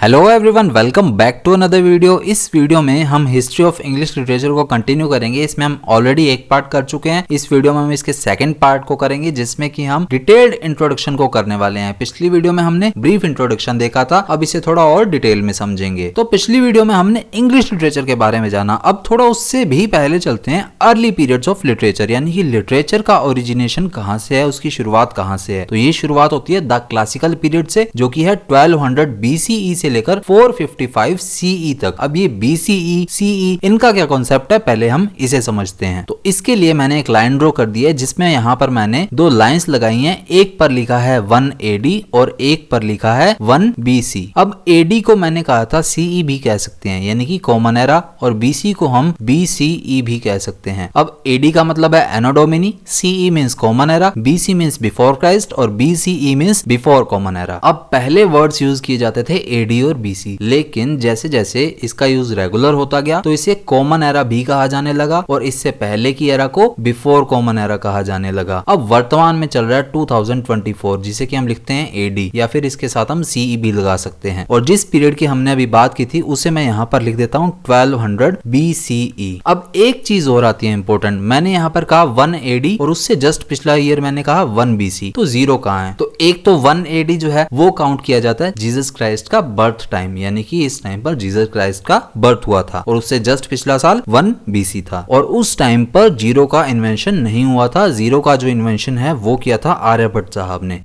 Hello everyone, welcome back to another video. इस video में हम हिस्ट्री ऑफ इंग्लिश लिटरेचर को कंटिन्यू करेंगे। इसमें हम ऑलरेडी एक पार्ट कर चुके हैं। इस वीडियो में हम इसके सेकंड पार्ट को करेंगे, जिसमें कि हम डिटेल्ड इंट्रोडक्शन को करने वाले हैं। पिछली वीडियो में हमने ब्रीफ इंट्रोडक्शन देखा था, अब इसे थोड़ा और डिटेल में समझेंगे। तो पिछली वीडियो में हमने इंग्लिश लिटरेचर के बारे में जाना। अब थोड़ा उससे भी पहले चलते हैं अर्ली पीरियड्स ऑफ लिटरेचर, यानी कि लिटरेचर का ओरिजिनेशन कहाँ से है, उसकी शुरुआत कहाँ से है। तो ये शुरुआत होती है द क्लासिकल पीरियड से, जो कि है 1200 BCE से लेकर 455 CE तक। अब ये BCE CE इनका क्या कॉन्सेप्ट है, पहले हम इसे समझते हैं। तो इसके लिए मैंने एक लाइन ड्रॉ कर दी है, जिसमें यहाँ पर मैंने दो लाइंस लगाई हैं। एक पर लिखा है 1 AD और एक पर लिखा है 1 BC। अब AD को मैंने कहा था CE भी कह सकते हैं, यानी कि कॉमन एरा, और BC को हम BCE भी कह सकते हैं। अब AD का मतलब है anno domini, CE means common era, BC means before Christ और BCE means before common era. अब पहले वर्ड्स यूज किए जाते थे AD और BC, लेकिन जैसे जैसे इसका यूज रेगुलर होता गया तो इसे कॉमन एरा भी कहा जाने लगा, और इससे पहले की एरा को बिफोर कॉमन एरा कहा जाने लगा। अब वर्तमान में चल रहा है 2024, जिसे कि हम लिखते हैं AD, या फिर इसके साथ हम CE भी लगा सकते हैं। और जिस पीरियड की हमने अभी बात की थी उसे मैं यहाँ पर लिख देता हूँ 1200 BCE। अब एक चीज और आती है इंपॉर्टेंट, मैंने यहाँ पर कहा 1 AD और उससे जस्ट पिछला ईयर मैंने कहा 1 BC, तो जीरो कहाँ है? तो एक तो 1 AD जो है वो काउंट किया जाता है जीसस क्राइस्ट का बर्थ टाइम, यानी कि इस टाइम पर जीसस क्राइस्ट का बर्थ हुआ था, और उससे जस्ट पिछला साल 1 BC था। और उस टाइम पर जीरो का इन्वेंशन नहीं हुआ था। जीरो का जो इन्वेंशन है वो किया था आर्यभट्ट साहब ने।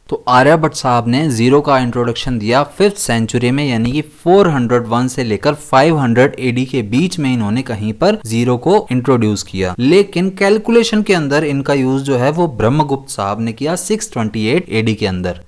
तो आर्यभट्ट साहब ने जीरो का इंट्रोडक्शन दिया 5th सेंचुरी में, यानी कि 401 से लेकर 500 AD के बीच में इन्होंने कहीं पर जीरो को इंट्रोड्यूस किया। लेकिन कैलकुलेशन के अंदर इनका यूज जो है वो ब्रह्मगुप्त साहब ने किया 628 AD के अंदर।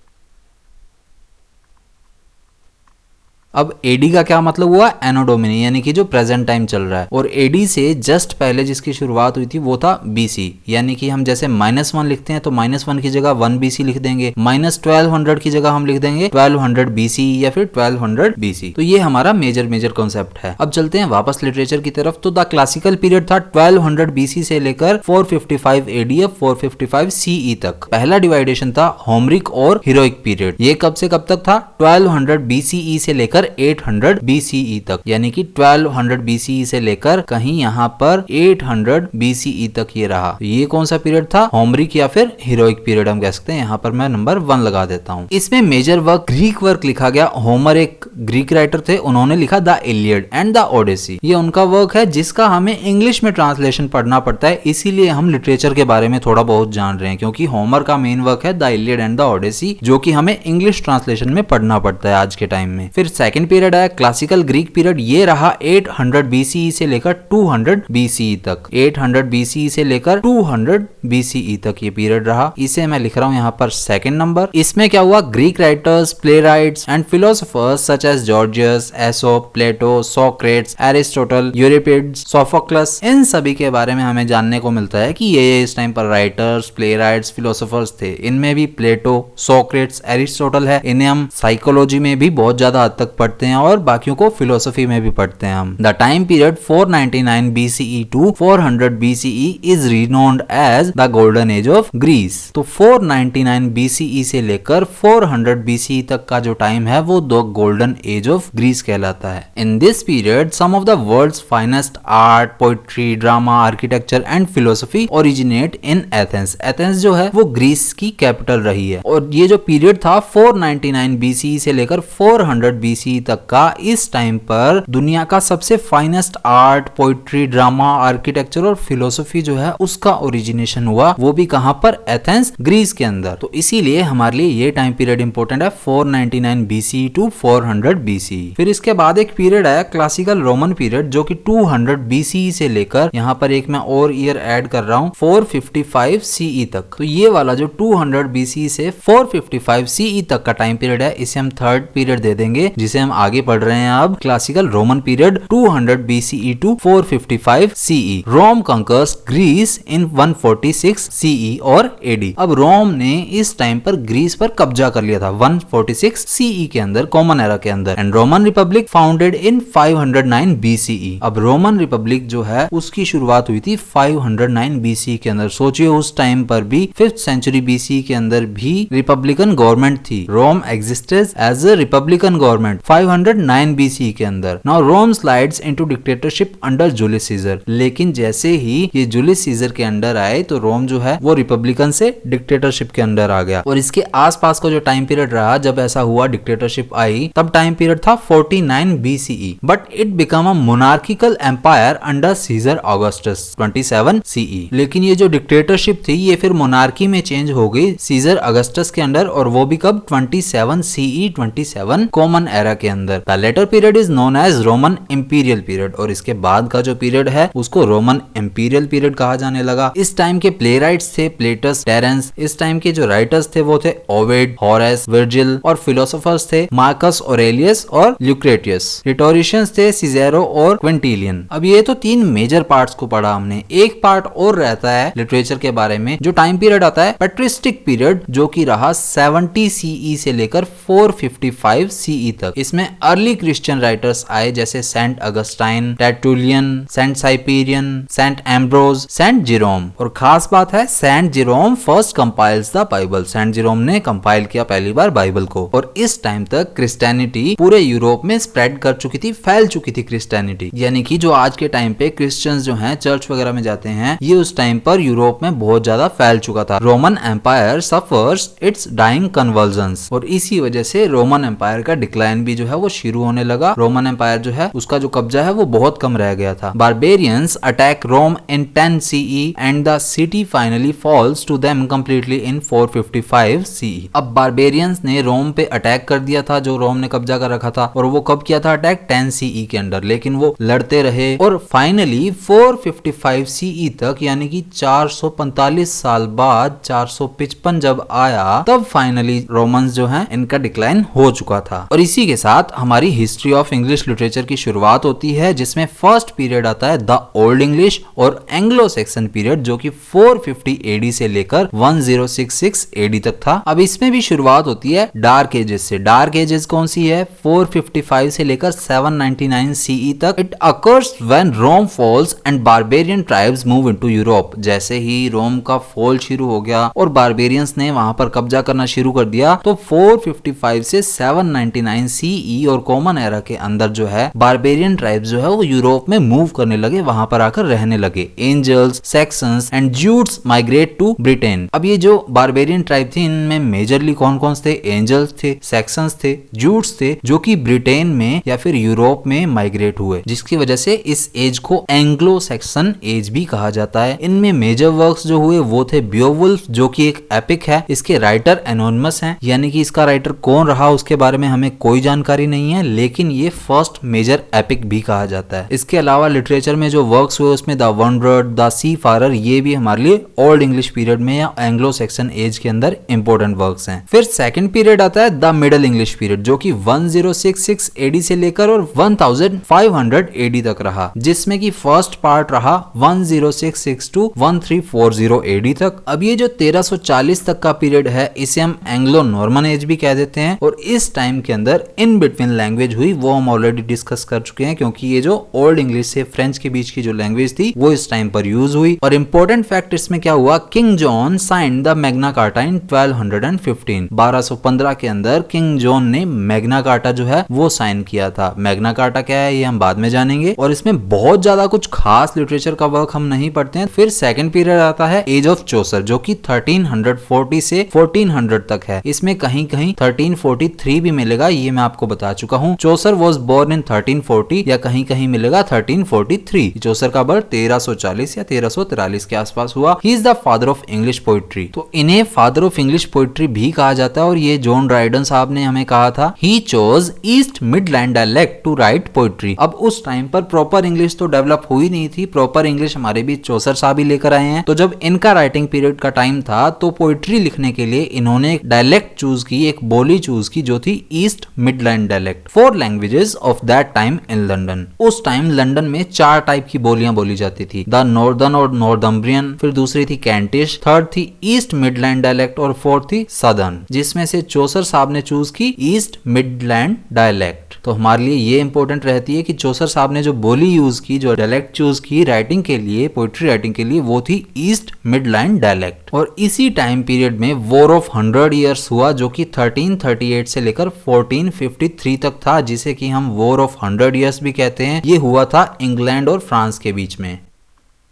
अब AD का क्या मतलब हुआ? एनो डोमिनी, यानी कि जो प्रेजेंट टाइम चल रहा है। और AD से जस्ट पहले जिसकी शुरुआत हुई थी वो था BC, यानी कि हम जैसे -1 लिखते हैं तो -1 की जगह 1 BC लिख देंगे, -1200 की जगह हम लिख देंगे 1200 BC या फिर 1200 BC। तो ये हमारा मेजर कॉन्सेप्ट है। अब चलते हैं वापस लिटरेचर की तरफ। तो द क्लासिकल पीरियड था 1200 BC से लेकर 455 AD या 455 CE तक। पहला डिवाइडेशन था होमरिक और हीरोइक पीरियड। ये कब से कब तक था? 1200 BCE से लेकर 800 BCE तक, यानी कि 1200 BCE से लेकर कहीं यहाँ पर 800 BCE तक ये रहा। ये कौन सा पीरियड था? होमरिक या फिर हीरोइक पीरियड हम कह सकते हैं। यहाँ पर मैं नंबर 1 लगा देता हूँ। इसमें मेजर वर्क ग्रीक वर्क लिखा गया। होमर एक ग्रीक राइटर थे, उन्होंने लिखा the Iliad and the Odyssey. ये उनका वर्क है जिसका हमें इंग्लिश में ट्रांसलेशन पढ़ना पड़ता है, इसीलिए हम लिटरेचर के बारे में थोड़ा बहुत जान रहे हैं, क्योंकि होमर का मेन वर्क है the Iliad and the Odyssey, जो कि हमें इंग्लिश ट्रांसलेशन में पढ़ना पड़ता है आज के टाइम में। फिर सेकंड पीरियड है क्लासिकल ग्रीक पीरियड। ये रहा 800 BCE से लेकर 200 BCE तक। 800 BCE से लेकर 200 BCE तक ये पीरियड रहा। इसे मैं लिख रहा हूँ यहाँ पर सेकंड नंबर। इसमें क्या हुआ? Greek writers, playwrights and philosophers such as Gorgias, Aesop, Plato, Socrates, Aristotle, Euripides, Sophocles, इन सभी के बारे में हमें जानने को मिलता है कि ये इस टाइम पर राइटर्स, प्ले राइट्स, फिलोसोफर्स थे। इनमें भी प्लेटो, सोक्रेट्स, एरिस्टोटल है। इन्हें हम साइकोलॉजी में भी बहुत ज्यादा हद तक पढ़ते हैं और बाकियों को फिलोसफी में भी पढ़ते हैं हम। The time period 499 BCE to 400 BCE is renowned as the golden age of Greece. तो 499 BCE से लेकर 400 BCE तक का जो टाइम है वो the golden age of Greece कहलाता है। In this period some of the world's finest art, poetry, drama, architecture and philosophy originate in Athens. Athens जो है वो ग्रीस की कैपिटल रही है। और ये जो पीरियड था 499 BCE से लेकर 400 BCE तक का, इस टाइम पर दुनिया का सबसे finest art, poetry, drama, architecture और फिलोसफी जो है उसका ओरिजिनेशन हुआ, वो भी कहां पर? एथेंस, ग्रीस के अंदर। तो इसीलिए हमारे लिए ये टाइम पीरियड इंपॉर्टेंट है, 499 BCE टू 400 BCE। फिर इसके बाद एक पीरियड आया क्लासिकल रोमन पीरियड, जो कि 200 BCE से लेकर, यहाँ पर एक मैं और ईयर ऐड कर रहा हूँ, 455 CE तक। तो ये वाला जो 200 BCE से 455 CE तक का टाइम पीरियड है, इसे हम थर्ड पीरियड दे देंगे, जिसे जिसे हम आगे पढ़ रहे हैं अब, classical Roman period 200 BCE to 455 CE। Rome conquers Greece in 146 CE और AD। अब रोम ने इस टाइम पर ग्रीस पर कब्जा कर लिया था 146 CE के अंदर, कॉमन एरा के अंदर। And Roman Republic founded in 509 BCE। अब रोमन रिपब्लिक जो है उसकी शुरुआत हुई थी 509 BCE के अंदर। सोचिए उस टाइम पर भी 5th सेंचुरी BCE के अंदर भी रिपब्लिकन गवर्नमेंट थी। Rome existed as a republican government 509 BCE के अंदर। Now Rome slides into dictatorship under Julius Caesar. लेकिन जैसे ही ये जूलियस सीजर के अंडर आए तो रोम जो है वो रिपब्लिकन से डिक्टेटरशिप के अंदर आ गया। और इसके आसपास का जो टाइम पीरियड रहा जब ऐसा हुआ डिक्टेटरशिप आई, तब टाइम पीरियड था 49 BCE। But it become a monarchical empire under Caesar Augustus 27 CE। लेकिन ये जो डिक्टेटरशिप थी ये फिर मोनार्की में चेंज हो गई सीजर अगस्टस के अंदर, और वो भी कब 27 CE 27 कॉमन एरा के अंदर। The later period is known as Roman imperial period. और इसके बाद का जो पीरियड है उसको रोमन इंपीरियल पीरियड कहा जाने लगा। इस टाइम के प्ले राइट्स थे प्लेटस, टेरेंस। इस टाइम के जो राइटर्स थे वो थे ओविड, होरेस, वर्जिल। और फिलोसोफर्स थे मार्कस ऑरेलियस और ल्यूक्रेटियस। रिटोरिशियंस थे सिजेरो और क्विंटिलियन। अब ये तो 3 मेजर पार्ट्स को पढ़ा हमने। एक पार्ट और रहता है लिटरेचर के बारे में, जो टाइम पीरियड आता है पैट्रिस्टिक पीरियड, जो कि रहा 70 CE से लेकर 455 CE तक। इसमें अर्ली क्रिश्चियन राइटर्स आए जैसे Saint Augustine, Tertullian, Saint Cyprian, Saint Ambrose, Saint Jerome. और खास बात है Saint Jerome first compiles the Bible. Saint Jerome ने कंपाइल किया पहली बार बाइबल को। और इस टाइम तक क्रिश्चियनिटी पूरे यूरोप में स्प्रेड कर चुकी थी, फैल चुकी थी क्रिश्चियनिटी। यानी कि जो आज के टाइम पे क्रिश्चियंस जो हैं चर्च वगैरह में जाते हैं, ये उस टाइम पर यूरोप में बहुत ज्यादा फैल चुका था। Roman empire suffers its dying conversions. और इसी वजह से रोमन एम्पायर का डिक्लाइन भी जो है वो शुरू होने लगा। रोमन एम्पायर जो है उसका जो कब्जा है वो बहुत कम रह गया था। Barbarians attack Rome in 10 CE and the city finally falls to them completely in 455 CE। अब बारबेरियंस ने रोम पे अटैक कर दिया था जो रोम ने कब्जा कर रखा था। और वो कब किया था अटैक? 10 CE के अंदर। लेकिन वो लड़ते रहे और फाइनली 455 CE तक, यानी कि 445 साल बाद 455 जब आया, तब फाइनली रोमन्स जो हैं इनका डिक्लाइन हो चुका था। और इसी के साथ हमारी हिस्ट्री ऑफ इंग्लिश लिटरेचर की शुरुआत होती है, जिसमें फर्स्ट पीरियड आता है द ओल्ड इंग्लिश और एंग्लो सेक्सन पीरियड, जो कि 450 AD से लेकर 1066 AD तक था। अब इसमें भी शुरुआत होती है डार्क एजेस से। डार्क एजेस कौन सी है? 455 से लेकर 799 CE तक। It occurs when Rome falls and barbarian tribes move into Europe. जैसे ही रोम का फॉल शुरू हो गया और बारबेरियंस ने वहां पर कब्जा करना शुरू कर दिया, तो 455 से 799 CE और कॉमन एरा के अंदर जो है बारबेरियन ट्राइब्स जो है वो यूरोप में मूव करने लगे, वहां पर आकर रहने लगे। Angles, Saxons and Jutes migrate to Britain. अब ये जो बारबेरियन ट्राइब थी इनमें मेजरली कौन कौन थे? एंजल्स थे, सैक्सन्स थे, ज्यूट्स थे, जो कि ब्रिटेन में या फिर यूरोप में माइग्रेट हुए, जिसकी वजह से इस एज को एंग्लो सैक्सन एज भी कहा जाता है। इनमें मेजर वर्क्स जो हुए वो थे बियोवुल्फ, जो कि एक एपिक है। इसके राइटर एनोनिमस हैं, यानी कि इसका राइटर कौन रहा उसके बारे में हमें कोई जानकारी नहीं है, लेकिन ये फर्स्ट मेजर एपिक भी कहा जाता है। इसके अलावा लिटरेचर में जो वर्क्स हुए उसमें द वंडरर, द सी फारर, ये भी हमारे लिए ओल्ड इंग्लिश पीरियड में या एंग्लो सैक्सन एज के अंदर इंपॉर्टेंट वर्क्स हैं। फिर सेकंड पीरियड आता है द मिडिल इंग्लिश पीरियड, जो कि 1066 AD से लेकर और 1500 AD तक रहा, जिसमें कि फर्स्ट पार्ट रहा 1066 टू 1340 AD तक। अब ये जो 1340 तक का पीरियड है इसे हम एंग्लो नॉर्मन एज भी कह देते हैं। और इस टाइम के अंदर इन बिटवीन लैंग्वेज हुई वो हम ऑलरेडी डिस्कस कर चुके हैं, क्योंकि ये जो ओल्ड इंग्लिश से फ्रेंच के बीच की जो लैंग्वेज थी वो इस टाइम पर यूज हुई। और इंपॉर्टेंट फैक्ट इसमें क्या हुआ? King John signed the Magna Carta in 1215। 1215 के अंदर किंग जॉन ने मैग्ना कार्टा जो है वो साइन किया था। मैग्ना कार्टा क्या है ये हम बाद में जानेंगे। और इसमें बहुत ज्यादा कुछ खास लिटरेचर का वर्क हम नहीं पढ़ते हैं। फिर सेकंड पीरियड आता है एज ऑफ चौसर, जो कि 1340 से 1400 तक है। इसमें कहीं कहीं 1343 भी मिलेगा, ये मैं आपको बता चुका हूँ। चौसर वॉज बोर्न इन 1340 या कहीं कहीं मिलेगा 1343। चौसर का बर्थ 1340 या 1343 के आसपास हुआ। He is the father of English poetry, तो इन्हें फादर ऑफ इंग्लिश पोइट्री भी कहा जाता है। और ये जॉन ड्राइडन साहब ने हमें कहा था he chose East Midland dialect to write poetry. अब उस टाइम पर प्रॉपर इंग्लिश तो डेवलप हुई नहीं थी, प्रॉपर इंग्लिश हमारे बीच चौसर साहब ही लेकर आए हैं। तो जब इनका राइटिंग पीरियड का टाइम था तो पोइट्री लिखने के लिए इन्होंने एक डायलेक्ट चूज की, एक बोली चूज की, जो थी east mid Midland dialect, 4 languages of that time in London. उस टाइम लंदन में 4 टाइप की बोलियां बोली जाती थी, द नॉर्दर्न और नॉर्थम्ब्रियन, फिर दूसरी थी कैंटिश, थर्ड थी ईस्ट मिडलैंड डायलेक्ट और फोर्थ थी सदर्न, जिसमें से चौसर साहब ने चूज की ईस्ट मिडलैंड डायलेक्ट। तो हमारे लिए ये इंपॉर्टेंट रहती है कि चौसर साहब ने जो बोली यूज की, जो डायलेक्ट चूज की राइटिंग के लिए, पोइट्री राइटिंग के लिए, वो थी ईस्ट मिडलैंड डायलेक्ट। और इसी टाइम पीरियड में वॉर ऑफ 100 ईयर्स हुआ, जो कि 1338 से लेकर 1453 तक था, जिसे कि हम वॉर ऑफ 100 ईयर्स भी कहते हैं। ये हुआ था इंग्लैंड और फ्रांस के बीच में।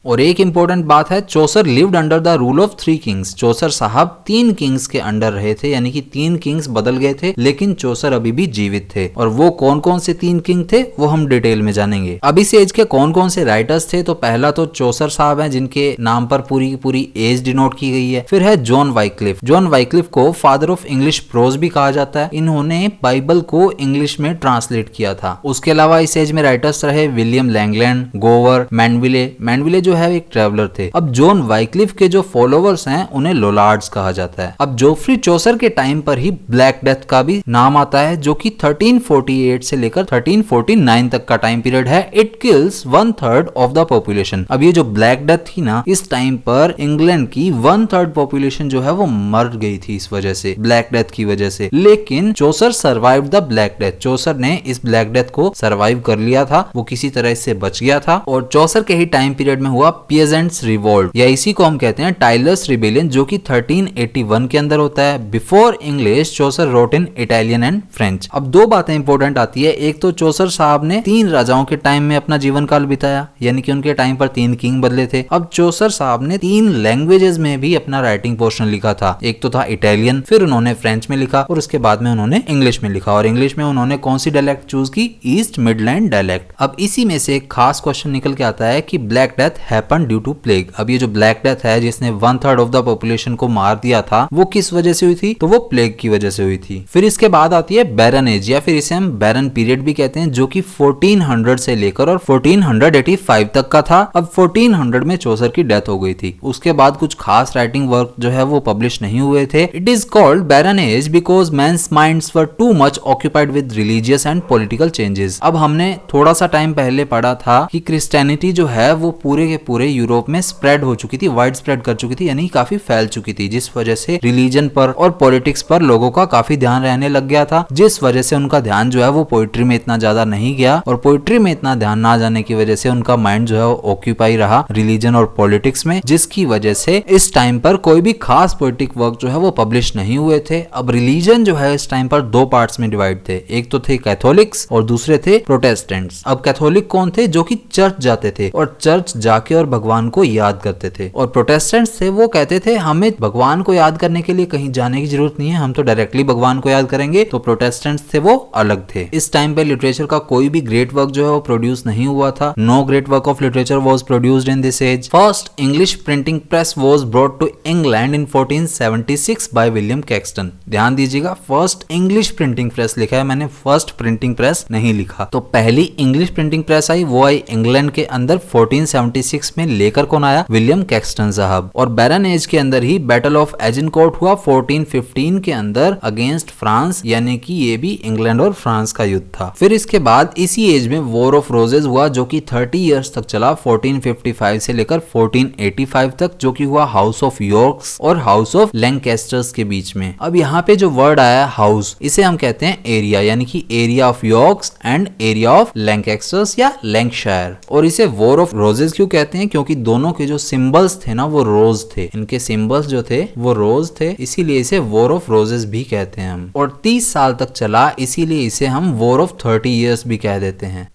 और एक इंपॉर्टेंट बात है, Chaucer lived under the rule of 3 kings. Chaucer साहब 3 किंग्स के अंडर रहे थे, यानी कि 3 किंग्स बदल गए थे, लेकिन चौसर अभी भी जीवित थे। और वो कौन कौन से 3 किंग थे वो हम डिटेल में जानेंगे। अब इस एज के कौन कौन से राइटर्स थे, तो पहला तो चौसर साहब हैं, जिनके नाम पर पूरी की पूरी एज डिनोट की गई है। फिर है जॉन वाइक्लिफ। जॉन वाइक्लिफ को फादर ऑफ इंग्लिश प्रोज भी कहा जाता है। इन्होंने बाइबल को इंग्लिश में ट्रांसलेट किया था। उसके अलावा इस एज में राइटर्स रहे विलियम लैंगलैंड, गोवर, मैनविले जो है एक ट्रेवलर थे। अब जॉन वाइक्लिफ के जो फॉलोवर्स हैं उन्हें लोलार्ड्स कहा जाता है। अब जोफ्री चौसर के टाइम पर ही ब्लैक डेथ का भी नाम आता है, जो कि 1348 से लेकर 1349 तक का टाइम पीरियड है। It kills 1/3 of the population. अब ये जो ब्लैक डेथ थी ना, इस टाइम पर इंग्लैंड की 1/3 पॉपुलेशन जो है वो मर गई थी इस वजह से, ब्लैक डेथ की वजह से। लेकिन चौसर सर्वाइव द ब्लैक डेथ। चौसर ने इस ब्लैक डेथ को सर्वाइव कर लिया था, वो किसी तरह इससे बच गया था। और चौसर के ही टाइम पीरियड में हुआ पीजेंट्स रिवोल्ट, या इसी को हम कहते हैं टाइलर्स रिबेलियन, जो कि 1381 के अंदर होता है। Before English Chaucer wrote in Italian and French. अब 2 बातें इंपॉर्टेंट आती है। एक तो चौसर साहब ने 3 राजाओं के टाइम में अपना जीवन काल बिताया, यानी कि उनके टाइम पर 3 किंग बदले थे। अब चौसर साहब ने 3 लैंग्वेजेस में भी अपना राइटिंग पोर्शन लिखा था। एक तो था इटालियन, फिर उन्होंने फ्रेंच में लिखा, और उसके बाद में उन्होंने इंग्लिश में लिखा। और इंग्लिश में उन्होंने कौन सी डायलेक्ट चूज की? East Midland dialect. अब इसी में से एक खास क्वेश्चन निकल के आता है कि black death happen due to plague. अब ये जो ब्लैक डेथ है, जिसने 1/3 ऑफ द पॉपुलेशन को मार दिया था, वो किस वजह से हुई थी? तो वो प्लेग की वजह से हुई थी। फिर इसके बाद आती है बैरन एज, या फिर इसे हम बैरन पीरियड भी कहते हैं, जो कि 1400 से लेकर और 1485 तक का था। अब 1400 में चौसर की डेथ हो गई थी। उसके बाद कुछ खास राइटिंग वर्क जो है वो पब्लिश नहीं हुए थे। It is called barren age because men's minds were too much occupied with religious and political changes. अब हमने थोड़ा सा टाइम पहले पढ़ा था कि क्रिश्चियनिटी जो है वो पूरे के पूरे यूरोप में स्प्रेड हो चुकी थी, वाइड स्प्रेड कर चुकी थी, यानी काफी फैल चुकी थी, जिस वजह से रिलीजन पर और पॉलिटिक्स पर लोगों का काफी ध्यान रहने लग गया था, जिस वजह से उनका ध्यान जो है वो पोइट्री में इतना ज्यादा नहीं गया। और पोइट्री में इतना ध्यान ना जाने की वजह से उनका माइंड जो है वो ऑक्यूपाई रहा रिलीजन और पॉलिटिक्स में, जिसकी वजह से इस टाइम पर कोई भी खास पोइटिक वर्क जो है वो पब्लिश नहीं हुए थे। अब रिलीजन जो है इस टाइम पर 2 पार्ट्स में डिवाइड थे। एक तो थे कैथोलिक्स और दूसरे थे प्रोटेस्टेंट्स। अब कैथोलिक कौन थे? जो कि चर्च जाते थे और चर्च जाके और भगवान को याद करते थे। और प्रोटेस्टेंट्स थे, वो कहते थे हमें भगवान को याद करने के लिए कहीं जाने की जरूरत नहीं है, हम तो डायरेक्टली भगवान को याद करेंगे। तो प्रोटेस्टेंट्स थे, वो अलग थे। इस टाइम पे लिटरेचर का कोई भी ग्रेट वर्क जो है वो प्रोड्यूस नहीं हुआ था। No great work of literature was produced in this age. First English printing press was brought to England in 1476 by William Caxton. ध्यान दीजिएगा, फर्स्ट इंग्लिश प्रिंटिंग प्रेस लिखा है मैंने, फर्स्ट प्रिंटिंग प्रेस नहीं लिखा। तो पहली इंग्लिश प्रिंटिंग प्रेस आई, वो आई इंग्लैंड के अंदर 1476 में। लेकर कौन आया? विलियम कैक्सटन साहब। और बैरन एज के अंदर ही बैटल ऑफ एजिनकोर्ट हुआ 1415 के अंदर अगेंस्ट फ्रांस, यानी कि ये भी इंग्लैंड और फ्रांस का युद्ध था। फिर इसके बाद इसी एज में वॉर ऑफ रोजेस हुआ, जो कि 30 इयर्स तक चला, 1455 से लेकर 1485 तक, जो कि हुआ हाउस ऑफ यॉर्क्स और हाउस ऑफ लैंकेस्टर्स के बीच में। अब यहाँ पे जो वर्ड आया हाउस, इसे हम कहते हैं एरिया, यानी कि area of Yorks and area of Lancasters या लैंकशायर। और इसे वॉर ऑफ रोजेस क्यों कहते हैं? क्योंकि दोनों के जो सिंबल्स थे ना वो रोज थे, इनके सिंबल्स जो थे वो रोज थे, इसीलिए इसे वॉर ऑफ रोजेस भी कहते हैं हम। और 30 साल तक चला, इसीलिए इसे हम वॉर ऑफ 30 इयर्स भी कह देते हैं।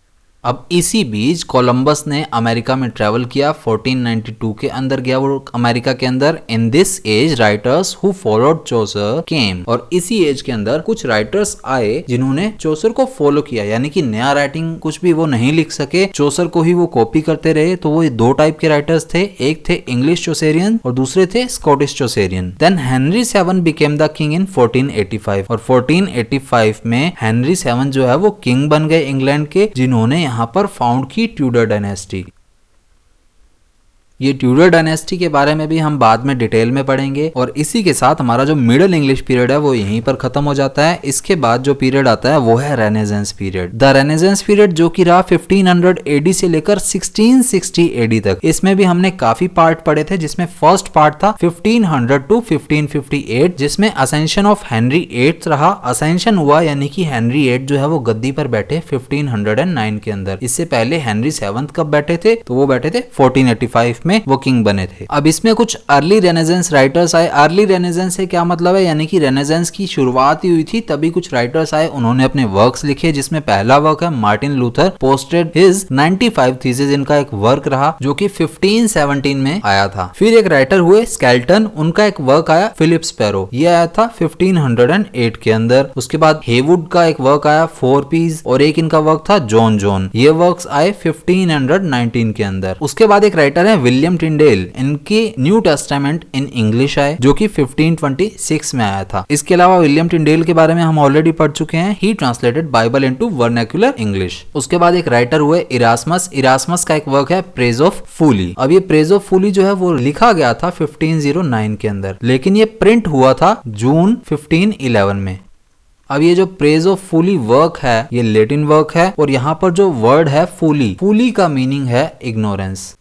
अब इसी बीच कोलंबस ने अमेरिका में ट्रेवल किया, 1492 के अंदर गया वो अमेरिका के अंदर। In this age writers who followed Chaucer came, और इसी एज के अंदर कुछ राइटर्स आए जिन्होंने चौसर को फॉलो किया, यानी कि नया राइटिंग कुछ भी वो नहीं लिख सके, चौसर को ही वो कॉपी करते रहे। तो वो 2 टाइप के राइटर्स थे, एक थे इंग्लिश चौसेरियन और दूसरे थे Scottish Chaucerian. Then Henry 7 became the king in 1485, और 1485 में हेनरी 7 जो है वो किंग बन गए इंग्लैंड के, जिन्होंने यहाँ पर फाउंड की ट्यूडर डायनेस्टी। ये ट्यूडर डायनेस्टी के बारे में भी हम बाद में डिटेल में पढ़ेंगे और इसी के साथ हमारा जो मिडिल इंग्लिश पीरियड है वो यहीं पर खत्म हो जाता है। इसके बाद जो पीरियड आता है वो है रेनेजेंस पीरियड। द रेनेजेंस पीरियड जो कि रहा 1500 एडी से लेकर 1660 एडी तक। इसमें भी हमने काफी पार्ट पढ़े थे, जिसमें फर्स्ट पार्ट था 1500 टू 1558, जिसमें असेंशन ऑफ हेनरी 8 रहा। असेंशन हुआ यानी कि हेनरी 8 जो है वो गद्दी पर बैठे 1509 के अंदर। इससे पहले हेनरी 7 कब बैठे थे, तो वो बैठे थे 1485 में, वो किंग बने थे। अब इसमें कुछ अर्ली रेनेजेंस राइटर्स आए। अर्ली रेनेजेंस से क्या मतलब है, यानी कि रेनेजेंस की शुरुआत ही हुई थी तभी कुछ राइटर्स आए, उन्होंने अपने वर्क्स लिखे, जिसमें पहला वर्क है Martin Luther posted his 95 thesis. इनका एक वर्क रहा जो कि 1517 में आया था। फिर एक राइटर हुए स्केल्टन, उनका एक वर्क आया फिलिप स्पैरो, ये आया था 1508 के अंदर। उसके बाद हेवुड का एक वर्क आया 4 पीस और एक इनका वर्क था जॉन जॉन, ये वर्क्स आए 1519 के अंदर। उसके बाद एक राइटर है विलियम टिंडेल, इनकी न्यू टेस्टामेंट इन इंग्लिश आए जो कि 1526 में आया था। इसके अलावा विलियम टिंडेल के बारे में हम ऑलरेडी पढ़ चुके हैं, ही translated Bible into vernacular English. उसके बाद एक राइटर हुए इरास्मस, इरास्मस का एक वर्क है प्रेज ऑफ फूली। अब ये प्रेज ऑफ फूली जो है वो लिखा गया था 1509 के अंदर, लेकिन ये प्रिंट हुआ था जून 1511 में। अब ये जो प्रेज ऑफ फूली वर्क है ये लैटिन वर्क है और यहाँ पर जो वर्ड है फूली, फूली का मीनिंग है इग्नोरेंस।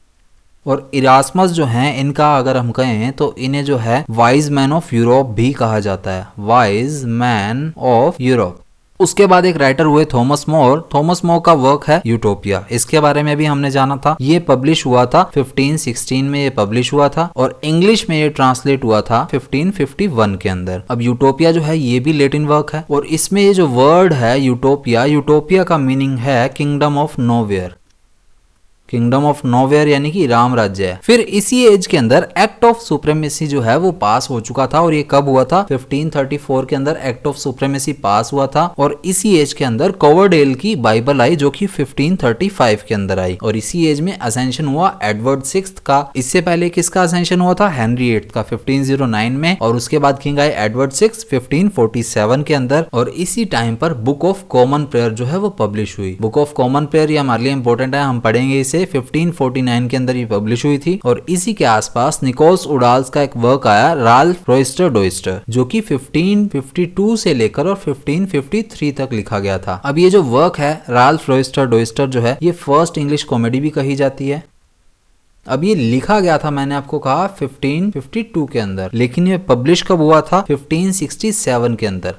और इरास्मस जो हैं इनका अगर हम कहें तो इन्हें जो है वाइज मैन ऑफ यूरोप भी कहा जाता है, वाइज मैन ऑफ यूरोप। उसके बाद एक राइटर हुए थॉमस मोर, थॉमस मोर का वर्क है यूटोपिया, इसके बारे में भी हमने जाना था। ये पब्लिश हुआ था 1516 में, ये पब्लिश हुआ था और इंग्लिश में ये ट्रांसलेट हुआ था 1551 के अंदर। अब यूटोपिया जो है ये भी लैटिन वर्क है और इसमें ये जो वर्ड है यूटोपिया, यूटोपिया का मीनिंग है kingdom of nowhere, kingdom of nowhere यानी कि राम राज्य है। फिर इसी एज के अंदर एक्ट ऑफ सुप्रेमेसी जो है वो पास हो चुका था और ये कब हुआ था, 1534 के अंदर एक्ट ऑफ सुप्रेमेसी पास हुआ था और इसी एज के अंदर कवरडेल की बाइबल आई जो कि 1535 के अंदर आई और इसी एज में असेंशन हुआ एडवर्ड 6 का। इससे पहले किसका असेंशन हुआ था, हेनरी 8 का 1509 में और उसके बाद किंग आए एडवर्ड 6 1547 के अंदर और इसी टाइम पर बुक ऑफ कॉमन प्रेयर जो है वो पब्लिश हुई। बुक ऑफ कॉमन प्रेयर ये हमारे लिए इंपॉर्टेंट है, हम पढ़ेंगे इसे। 1549 के अंदर ये पब्लिश हुई थी और इसी के आसपास निकोल्स उडाल्स का एक वर्क आया राल्फ रोइस्टर डोइस्टर जो कि 1552 से लेकर और 1553 तक लिखा गया था। अब ये जो वर्क है राल्फ रोइस्टर डोइस्टर जो है ये फर्स्ट इंग्लिश कॉमेडी भी कही जाती है। अब ये लिखा गया था, मैंने आपको कहा 1552 के अंदर, लेकिन ये पब्लिश कब हुआ था, 1567 के अंदर।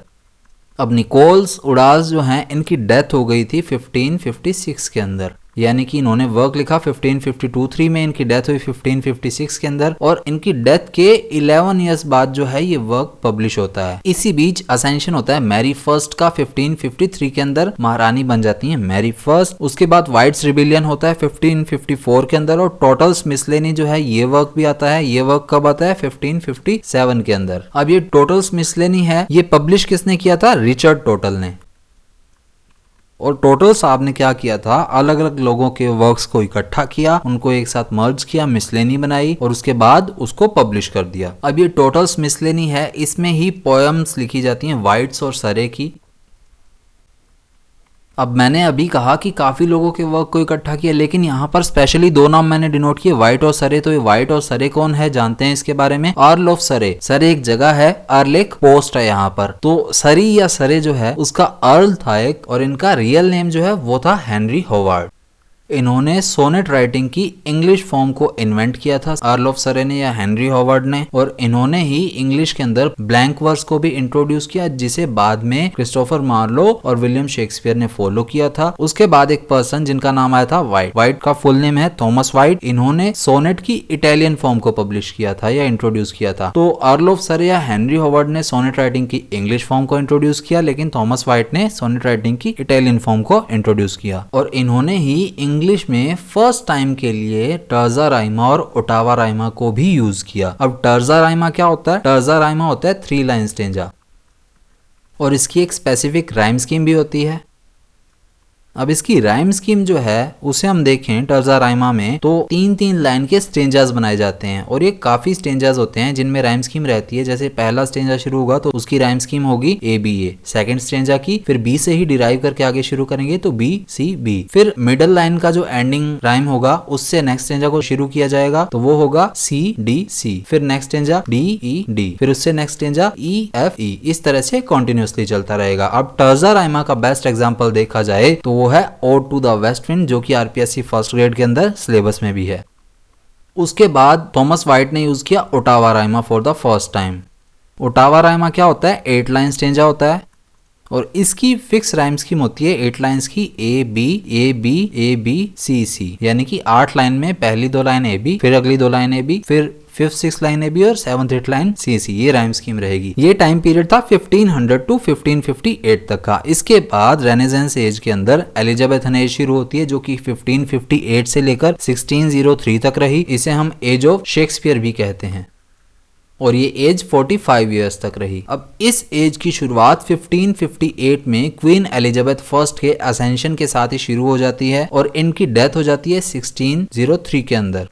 अब निकोल्स उडाल्स जो हैं इनकी डेथ हो गई थी 1556 के अंदर, यानी कि इन्होंने वर्क लिखा 1552 में, इनकी डेथ हुई 1556 के अंदर और इनकी डेथ के 11 इयर्स बाद जो है ये वर्क पब्लिश होता है। इसी बीच असेंशन होता है मैरी फर्स्ट का 1553 के अंदर, महारानी बन जाती है मैरी फर्स्ट। उसके बाद व्हाइट्स रिबिलियन होता है 1554 के अंदर और टोटल्स मिसलेनी जो है ये वर्क भी आता है। ये वर्क कब आता है, 1557 के अंदर। अब ये टोटल्स मिसलेनी है ये पब्लिश किसने किया था, रिचर्ड टोटल ने। और टोटल साहब ने क्या किया था, अलग अलग लोगों के वर्क्स को इकट्ठा किया, उनको एक साथ मर्ज किया, मिसलेनी बनाई और उसके बाद उसको पब्लिश कर दिया। अब ये टोटल्स मिसलेनी है, इसमें ही पोएम्स लिखी जाती हैं वाइट्स और सरे की। अब मैंने अभी कहा कि काफी लोगों के वर्क को इकट्ठा किया, लेकिन यहाँ पर स्पेशली दो नाम मैंने डिनोट किए, व्हाइट और सरे। तो ये व्हाइट और सरे कौन है जानते हैं इसके बारे में, अर्ल ऑफ सरे। सरे एक जगह है, अर्लेक पोस्ट है यहाँ पर। तो सरी या सरे जो है उसका अर्ल था एक और इनका रियल नेम जो है वो था हेनरी होवार्ड। इन्होंने सोनेट राइटिंग की इंग्लिश फॉर्म को इन्वेंट किया था, अर्ल ऑफ सरे ने या हेनरी हॉवर्ड ने, और इन्होंने ही इंग्लिश के अंदर ब्लैंक वर्स को भी इंट्रोड्यूस किया जिसे बाद में क्रिस्टोफर मार्लो और विलियम शेक्सपियर ने फॉलो किया था। उसके बाद एक पर्सन जिनका नाम आया था वाइट, वाइट का फुल नेम है थॉमस वाइट, इन्होंने सोनेट की इटालियन फॉर्म को पब्लिश किया था या इंट्रोड्यूस किया था। तो अर्ल ऑफ सरे या हेनरी हॉवर्ड ने सोनेट राइटिंग की इंग्लिश फॉर्म को इंट्रोड्यूस किया, लेकिन थॉमस वाइट ने सोनेट राइटिंग की इटालियन फॉर्म को इंट्रोड्यूस किया। और इन्होंने ही इंग्लिश में फर्स्ट टाइम के लिए टर्जा राइमा और ओटावा राइमा को भी यूज किया। अब टर्जा राइमा क्या होता है, टर्जा राइमा होता है 3 लाइन स्टेंजा और इसकी एक स्पेसिफिक राइम स्कीम भी होती है। अब इसकी राइम स्कीम जो है उसे हम देखें टर्जा राइमा में तो 3-3 लाइन के स्टेंजास बनाए जाते हैं और ये काफी स्टेंजास होते हैं जिनमें राइम स्कीम रहती है। जैसे पहला स्टेंजा शुरू होगा तो उसकी राइम स्कीम होगी A B A, second stanza की फिर बी से ही डिराइव करके आगे शुरू करेंगे तो बी सी बी, फिर मिडल लाइन का जो एंडिंग राइम होगा उससे नेक्स्ट स्टेंजा को शुरू किया जाएगा तो वो होगा सी डी सी, फिर next stanza D E D, फिर उससे next stanza E F E, इस तरह से कंटिन्यूअसली चलता रहेगा। अब टर्जा राइमा का बेस्ट एग्जांपल देखा जाए तो वो है ode to the west wind जो कि आरपीएससी फर्स्ट ग्रेड के अंदर सिलेबस में भी है। उसके बाद थॉमस वाइट ने यूज किया ottava Raima for the first time. Ottawa Raima क्या होता है, 8 लाइन स्टेंजा होता है और इसकी फिक्स राइम स्कीम होती है 8 लाइंस की A B A B A B C C, यानी कि 8 लाइन में पहली 2 लाइन ए बी, फिर अगली 2 लाइन ए बी, फिर 5th-6th लाइन ए बी और 7th-8th लाइन सी सी, ये राइम स्कीम रहेगी। ये टाइम पीरियड था 1500 टू 1558 तक का। इसके बाद रेनेजेंस एज के अंदर एलिजाबेथन एज शुरू होती है जो कि 1558 से लेकर 1603 तक रही। इसे हम एज ऑफ शेक्सपियर भी कहते हैं और ये एज 45 इयर्स तक रही। अब इस एज की शुरुआत 1558 में क्वीन एलिजाबेथ फर्स्ट के असेंशन के साथ ही शुरू हो जाती है और इनकी डेथ हो जाती है 1603 के अंदर,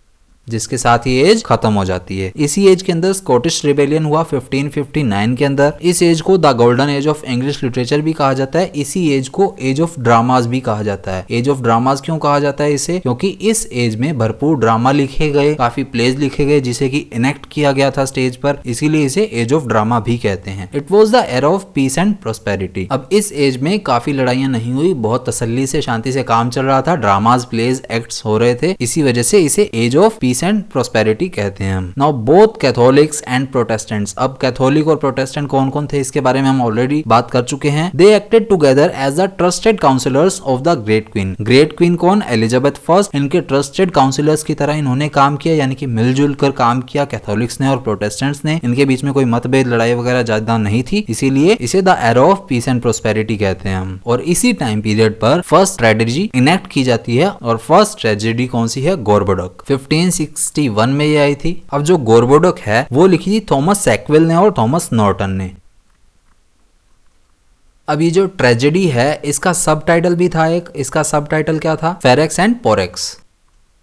जिसके साथ ही एज खत्म हो जाती है। इसी एज के अंदर स्कॉटिश रिबेलियन हुआ 1559 के अंदर। इस एज को the golden age of English literature भी कहा जाता है। इसी एज को एज ऑफ ड्रामास भी कहा जाता है। एज ऑफ ड्रामास क्यों कहा जाता है इसे, क्योंकि इस एज में भरपूर ड्रामा लिखे गए, काफी प्लेज लिखे गए जिसे कि इनेक्ट किया गया था स्टेज पर, इसीलिए इसे एज ऑफ ड्रामा भी कहते हैं। It was the era of peace and prosperity. अब इस एज में काफी लड़ाइयां नहीं हुई, बहुत तसल्ली से शांति से काम चल रहा था, ड्रामास प्लेज एक्ट्स हो रहे थे, इसी वजह से इसे age of peace and prosperity कहते हैं हम। Now both Catholics and Protestants, अब कैथोलिक और प्रोटेस्टेंट कौन कौन थे इसके बारे में हम ऑलरेडी बात कर चुके हैं। They acted together as the trusted counsellors of the great queen. Great queen कौन, एलिजाबेथ फर्स्ट, इनके ट्रस्टेड काउंसिलर्स की तरह इन्होंने काम किया, यानी कि मिलजुल कर काम किया कैथोलिक्स ने और प्रोटेस्टेंट्स ने। इनके बीच में कोई मतभेद लड़ाई वगैरह ज्यादा नहीं थी, इसीलिए इसे the era of peace and prosperity कहते हैं हम। और इसी टाइम पीरियड पर फर्स्ट ट्रेजेडी इनेक्ट की जाती है और फर्स्ट ट्रेजेडी कौन सी है, गोरबोडक। 1561 में ये आई थी। अब जो गोरबोडक है वो लिखी थी थॉमस सैकविल ने और थॉमस नॉर्टन ने। अब ये जो ट्रेजेडी है इसका सब टाइटल भी था एक, इसका सब टाइटल क्या था, फेरेक्स एंड पोरेक्स।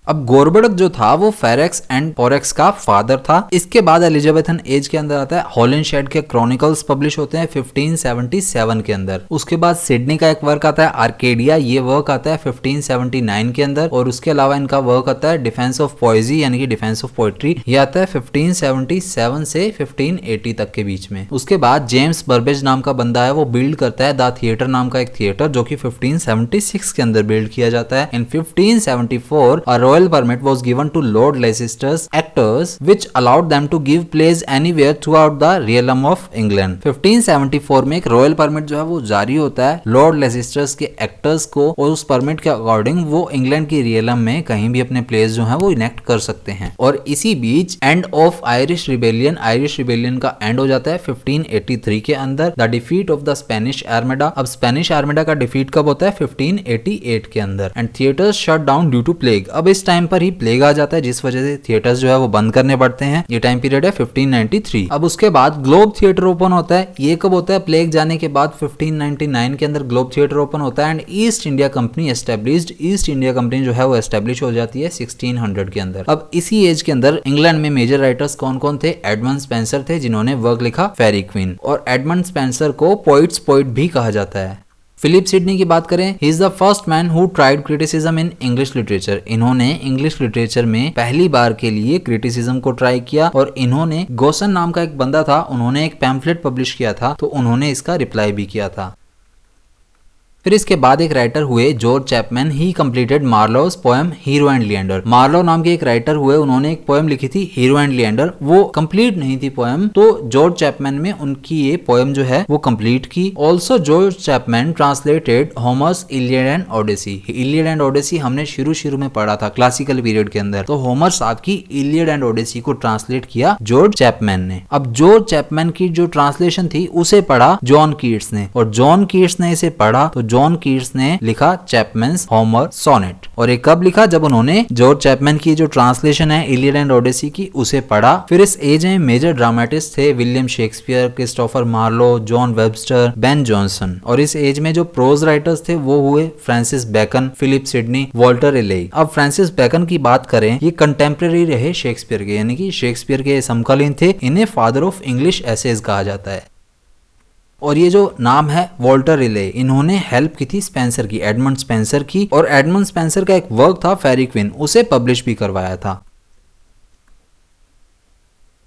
अब गोरबोडक जो था वो फेरेक्स एंड पोरेक्स का फादर था। इसके बाद एलिजाबेथन एज के अंदर आता है हॉलिनशेड के क्रॉनिकल्स पब्लिश होते हैं 1577 के अंदर। उसके बाद सिडनी का एक वर्क आता है आर्केडिया, ये वर्क आता है 1579 के अंदर। और उसके अलावा इनका वर्क आता है डिफेंस ऑफ पोएजी यानी कि डिफेंस ऑफ पोएट्री, ये आता है 1577 से 1580 तक के बीच में। उसके बाद जेम्स बर्बेज नाम का बंदा है वो बिल्ड करता है द थिएटर नाम का एक थिएटर जो कि 1576 के अंदर बिल्ड किया जाता है। इन 1574 royal permit was given to Lord Leicester's actors which allowed them to give plays anywhere throughout the realm of England। 1574 में एक रॉयल परमिट जो है वो जारी होता है लॉर्ड लेसिस्टर्स के एक्टर्स को और उस परमिट के अकॉर्डिंग वो इंग्लैंड की रियलम में कहीं भी अपने प्लेस जो है वो इनेक्ट कर सकते हैं। और इसी बीच एंड ऑफ आयरिश रिबेलियन का एंड हो जाता है 1583 के अंदर, the defeat of the Spanish Armada. अब स्पेनिश आर्मेडा का डिफीट कब होता है, 1588 के अंदर। And theatres shut down due to plague. अब इस टाइम पर ही प्लेग आ जाता है जिस वजह से थिएटर्स जो है वो बंद करने पड़ते हैं। ये टाइम पीरियड है 1593। अब उसके बाद ग्लोब थिएटर ओपन होता है। ये कब होता है, प्लेग जाने के बाद 1599 के अंदर ग्लोब थिएटर ओपन होता है and east India company established. East India company जो है वो एस्टेब्लिश हो जाती है 1600 के अंदर। अब इसी एज के अंदर इंग्लैंड में मेजर राइटर्स कौन कौन थे, एडमंड स्पेंसर थे जिन्होंने वर्क लिखा फेरी क्वीन। और एडमंड स्पेंसर को पोइट्स पोइट भी कहा जाता है। फिलिप सिडनी की बात करें, he is the first man who tried criticism in English literature. इन्होंने इंग्लिश लिटरेचर में पहली बार के लिए क्रिटिसिज्म को ट्राई किया और इन्होंने गोसन नाम का एक बंदा था, उन्होंने एक पैम्फलेट पब्लिश किया था तो उन्होंने इसका रिप्लाई भी किया था। फिर इसके बाद एक राइटर हुए George Chapman, he completed Marlowe's poem Hero and Leander. Marlowe नाम के एक राइटर हुए, उन्होंने एक पोएम लिखी थी हीरो एंड लिएंडर, वो कंप्लीट नहीं थी पोएम, तो जॉर्ज चैपमैन में उनकी ये पोएम जो है वो कंप्लीट की। Also George Chapman translated होमर्स Iliad and Odyssey. Iliad and Odyssey हमने शुरू में पढ़ा था क्लासिकल पीरियड के अंदर, तो होमर साहब की इलियड एंड ओडेसी को ट्रांसलेट किया जॉर्ज चैपमैन ने। अब जॉर्ज चैपमैन की जो ट्रांसलेशन थी उसे पढ़ा जॉन कीट्स ने, और जॉन कीट्स ने इसे पढ़ा तो जॉन कीट्स ने लिखा चैपमैन्स होमर सोनेट। और ये कब लिखा? जब उन्होंने जॉर्ज चैपमैन की जो ट्रांसलेशन है इलियड एंड ओडेसी की उसे पढ़ा। फिर इस एज में मेजर ड्रामेटिस्ट थे William Shakespeare, Christopher Marlowe, John Webster, Ben Jonson. और इस एज में जो प्रोज राइटर्स थे वो हुए Francis Bacon, Philip Sidney, Walter Raleigh. अब फ्रांसिस बेकन की बात करें, ये कंटेम्प्रेरी रहे शेक्सपियर के, यानी कि शेक्सपियर के समकालीन थे। इन्हें फादर ऑफ इंग्लिश एसेज कहा जाता है। और ये जो नाम है वॉल्टर रिले, इन्होंने हेल्प की थी स्पेंसर की, एडमंड स्पेंसर की। और एडमंड स्पेंसर का एक वर्क था फेरी क्वीन, उसे पब्लिश भी करवाया था।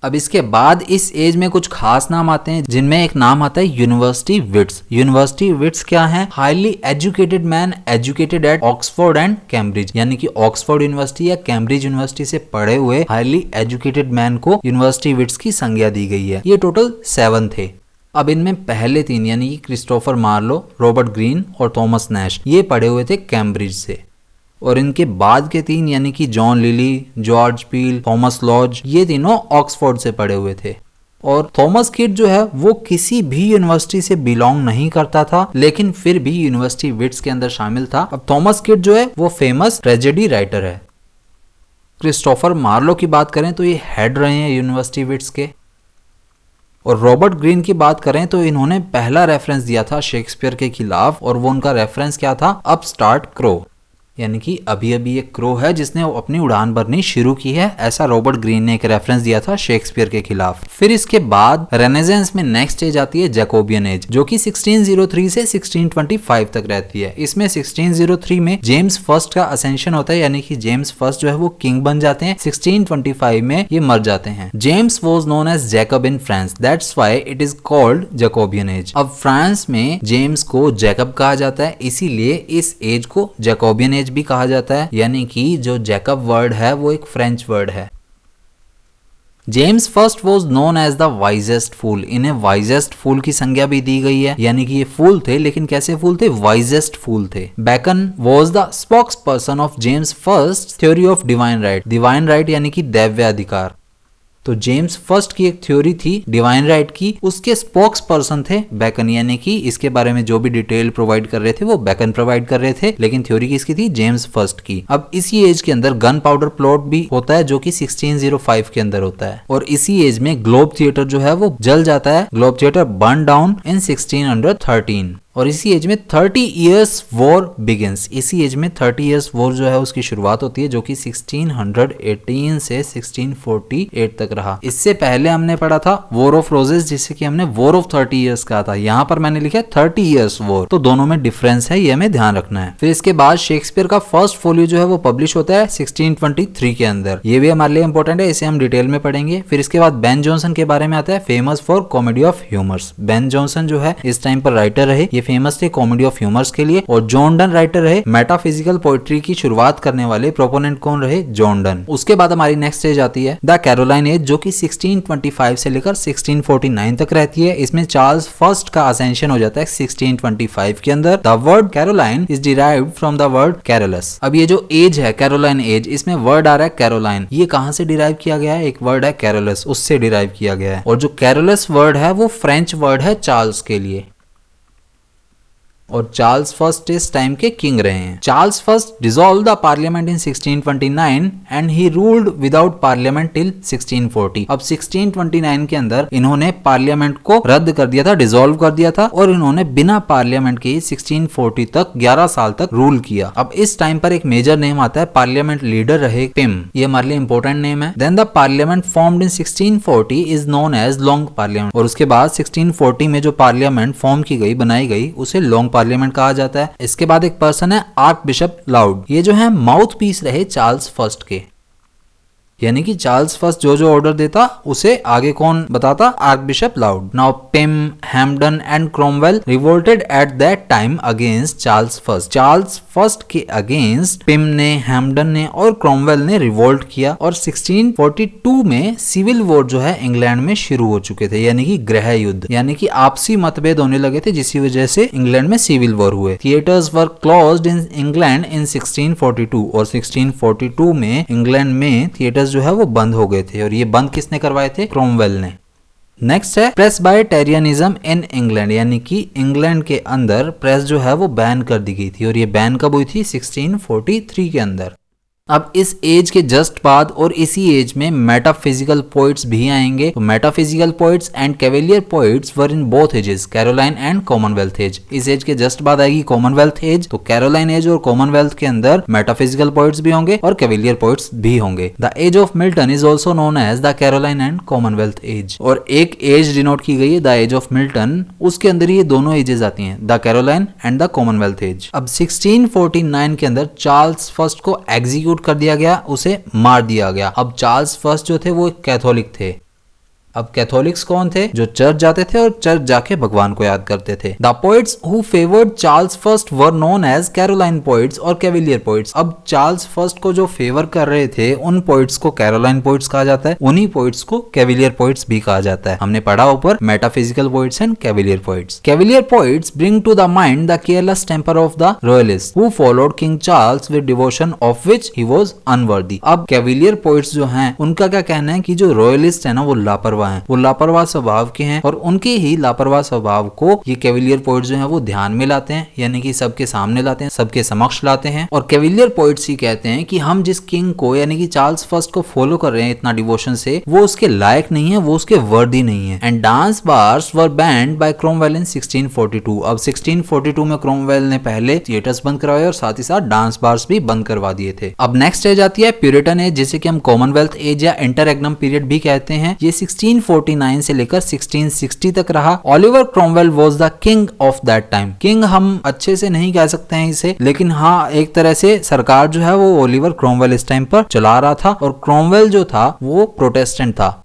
अब इसके बाद इस एज में कुछ खास नाम आते हैं, जिनमें एक नाम आता है यूनिवर्सिटी विट्स। यूनिवर्सिटी विट्स क्या है? Highly educated man educated at Oxford and Cambridge, यानी कि ऑक्सफोर्ड यूनिवर्सिटी या कैम्ब्रिज यूनिवर्सिटी से पढ़े हुए हाईली एजुकेटेड मैन को यूनिवर्सिटी विट्स की संज्ञा दी गई है। ये टोटल 7 थे। अब इनमें पहले 3 यानी कि क्रिस्टोफर मार्लो, रॉबर्ट ग्रीन और थॉमस नैश, ये पढ़े हुए थे कैम्ब्रिज से। और इनके बाद के 3 यानी कि John lily, George Peele, Thomas Lodge, ये तीनों ऑक्सफोर्ड से पढ़े हुए थे। और थॉमस किट जो है वो किसी भी यूनिवर्सिटी से बिलोंग नहीं करता था, लेकिन फिर भी यूनिवर्सिटी विट्स के अंदर शामिल था। अब थॉमस किट जो है वो फेमस ट्रेजेडी राइटर है। क्रिस्टोफर मार्लो की बात करें तो ये हेड रहे हैं यूनिवर्सिटी विट्स के। और रॉबर्ट ग्रीन की बात करें तो इन्होंने पहला रेफरेंस दिया था शेक्सपियर के खिलाफ, और वो उनका रेफरेंस क्या था? अपस्टार्ट क्रो, यानी कि अभी अभी एक क्रो है जिसने अपनी उड़ान भरनी शुरू की है, ऐसा रॉबर्ट ग्रीन ने एक रेफरेंस दिया था शेक्सपियर के खिलाफ। फिर इसके बाद रेनेजेंस में नेक्स्ट एज आती है जैकोबियन एज, जो कि 1603 से 1625 तक रहती है। इसमें 1603 में जेम्स फर्स्ट का असेंशन होता है, यानी कि जेम्स फर्स्ट जो है वो किंग बन जाते हैं। 1625 में ये मर जाते हैं। James was known as Jacob in France, that's why it is called Jacobean age. अब फ्रांस में जेम्स को जैकब कहा जाता है, इसीलिए इस एज को जैकोबियन एज भी कहा जाता है, यानी कि जो जैकब वर्ड है वो एक फ्रेंच वर्ड है। James first was known as the wisest fool, इन्हें वाइजेस्ट फूल की संज्ञा भी दी गई है, यानी कि ये फूल थे, लेकिन कैसे फूल थे? वाइजेस्ट फूल थे। Bacon was the spokes person of James first theory of divine right, divine right यानी कि दैव्य अधिकार। तो जेम्स फर्स्ट की एक थ्योरी थी डिवाइन राइट की, उसके स्पोक्स पर्सन थे बैकन, यानी कि इसके बारे में जो भी डिटेल प्रोवाइड कर रहे थे वो बैकन प्रोवाइड कर रहे थे, लेकिन थ्योरी किसकी थी? जेम्स फर्स्ट की। अब इसी एज के अंदर गन पाउडर प्लॉट भी होता है, जो कि 1605 के अंदर होता है। और इसी एज में ग्लोब थिएटर जो है वो जल जाता है, globe theatre burn down in 1613। और इसी एज में 30 इयर्स वॉर बिगिंस, इसी एज में 30 इयर्स वॉर जो है उसकी शुरुआत होती है, जो कि 1618 से 1648 तक रहा। इससे पहले हमने पढ़ा था वॉर ऑफ रोजेस, जिसे कि हमने वॉर ऑफ 30 इयर्स कहा था। यहाँ पर मैंने लिखा है 30 इयर्स वॉर, तो दोनों में डिफरेंस है, ये हमें ध्यान रखना है। फिर इसके बाद शेक्सपियर का फर्स्ट फोलियो जो है वो पब्लिश होता है 1623 के अंदर, ये भी हमारे लिए इंपॉर्टेंट है, इसे हम डिटेल में पढ़ेंगे। फिर इसके बाद बेन जॉनसन के बारे में आता है, famous for comedy of humours. Ben Jonson जो है इस टाइम पर राइटर रहे, ये फेमस थे कॉमेडी ऑफ ह्यूमर्स के लिए। और जॉन डन राइटर रहे, मेटाफिजिकल पोएट्री की शुरुआत करने वाले प्रोपोनेंट कौन रहे? John Donne. उसके बाद हमारी नेक्स्ट स्टेज आती है द कैरोलाइन एज, जो कि 1625 से लेकर 1649 तक रहती है। इसमें चार्ल्स फर्स्ट का असेंशन हो जाता है 1625 के अंदर। The word Caroline is derived from the word Carolus. अब ये जो एज है कैरोलाइन एज, इसमें वर्ड आ रहा है कैरोलाइन, ये कहां से डिराइव किया गया है? एक वर्ड है कैरोलस, उससे डिराइव किया गया है। और जो कैरोलस वर्ड है वो फ्रेंच वर्ड है चार्ल्स के लिए। और चार्ल्स फर्स्ट इस टाइम के किंग रहे हैं। Charles first dissolve the parliament in 1629 and he ruled without parliament till 1640। अब 1629 के अंदर इन्होंने पार्लियामेंट को रद्द कर दिया था, डिसॉल्व कर दिया था, और इन्होंने बिना पार्लियामेंट के 1640 तक 11 साल तक रूल किया। अब इस टाइम पर एक मेजर नेम आता है, पार्लियामेंट लीडर रहे पिम, ये हमारे लिए इंपॉर्टेंट नेम है। Then the parliament formed in 1640 is known as long parliament. और उसके बाद 1640 में जो पार्लियामेंट फॉर्म की गई, बनाई गई, उसे लॉन्ग पार्लियामेंट कहा जाता है। इसके बाद एक पर्सन है आर्क बिशप लाउड, ये जो है माउथ पीस रहे चार्ल्स फर्स्ट के, यानी कि चार्ल्स फर्स्ट जो ऑर्डर देता उसे आगे कौन बताता? Archbishop Laud. Now Pym, Hampden and Cromwell revolted at that time against Charles first. Charles first के अगेंस्ट पिम ने, हैम्पडन ने और क्रोमवेल ने रिवोल्ट किया। और 1642 में सिविल वॉर जो है इंग्लैंड में शुरू हो चुके थे, यानी कि गृह युद्ध, यानी कि आपसी मतभेद होने लगे थे, जिसकी वजह से इंग्लैंड में सिविल वॉर हुए। Theatres were closed in England in 1642 और 1642 में इंग्लैंड में थिएटर्स जो है वो बंद हो गए थे। और ये बंद किसने करवाए थे? क्रोमवेल ने। नेक्स्ट है प्रेस्बाइटेरियनिज्म इन इंग्लैंड, यानी कि इंग्लैंड के अंदर प्रेस जो है वो बैन कर दी गई थी और ये बैन कब हुई थी 1643 के अंदर। अब इस एज के जस्ट बाद और इसी एज में मेटाफिजिकल पोइट्स भी आएंगे। तो metaphysical poets and cavalier poets were in both ages, Caroline and Commonwealth age. इस एज के जस्ट बाद आएगी कॉमनवेल्थ एज, तो कैरोलाइन एज और कॉमनवेल्थ के अंदर मेटाफिजिकल पोइट्स भी होंगे और कैवेलियर पोइट्स भी होंगे। The age of Milton is also known as the Caroline and Commonwealth age, और एक एज डिनोट की गई है द एज ऑफ मिल्टन, उसके अंदर ये दोनों एजेस आती हैं, the Caroline and the Commonwealth age. अब 1649 के अंदर चार्ल्स फर्स्ट को एग्जीक्यूट कर दिया गया, उसे मार दिया गया। अब चार्ल्स फर्स्ट जो थे वो कैथोलिक थे। अब कैथोलिक्स कौन थे? जो चर्च जाते थे और चर्च जाके भगवान को याद करते थे। The poets who favoured Charles first were known as Caroline poets और कैवेलियर पोइट्स। अब चार्ल्स फर्स्ट को जो फेवर कर रहे थे उन पोइट्स को कैरोलाइन पोइट्स कहा जाता है, उन्हीं पोइट्स को कैवेलियर पोइट्स भी कहा जाता है। हमने पढ़ा ऊपर metaphysical poets and cavalier poets. Cavalier poets bring to the mind the careless temper of the royalist who followed king Charles with devotion of which he was unworthy. अब cavalier poets जो हैं उनका क्या कहना है कि जो रॉयलिस्ट है ना वो लापरवाह हैं, वो लापरवाह स्वभाव के हैं और उनके ही लापरवाह स्वभाव को ये कैवेलियर पोइट्स जो हैं वो ध्यान में लाते हैं, यानी कि सबके सामने लाते हैं, सबके समक्ष लाते हैं। और कैवेलियर पोइट्स ही कहते हैं कि हम जिस किंग को यानी कि चार्ल्स फर्स्ट को फॉलो कर रहे हैं इतना डिवोशन से, वो उसके लायक नहीं है, वो उसके वर्दी नहीं है। And dance bars war band by Cromwell in 1642। अब 1642 में क्रोमवेल ने पहले थिएटर्स बंद करवाए और साथ ही साथ डांस बार्स भी बंद करवा दिए थे। अब नेक्स्ट एज आती है प्यूरिटन एज, जिसे कि हम कॉमनवेल्थ एज या इंटररेग्नम पीरियड भी कहते हैं। ये 1649 से लेकर 1660 तक रहा। Oliver Cromwell was the king of that time. King हम अच्छे से नहीं कह सकते हैं इसे, लेकिन हाँ एक तरह से सरकार जो है वो ओलिवर क्रोमवेल इस टाइम पर चला रहा था और क्रोमवेल जो था वो प्रोटेस्टेंट था।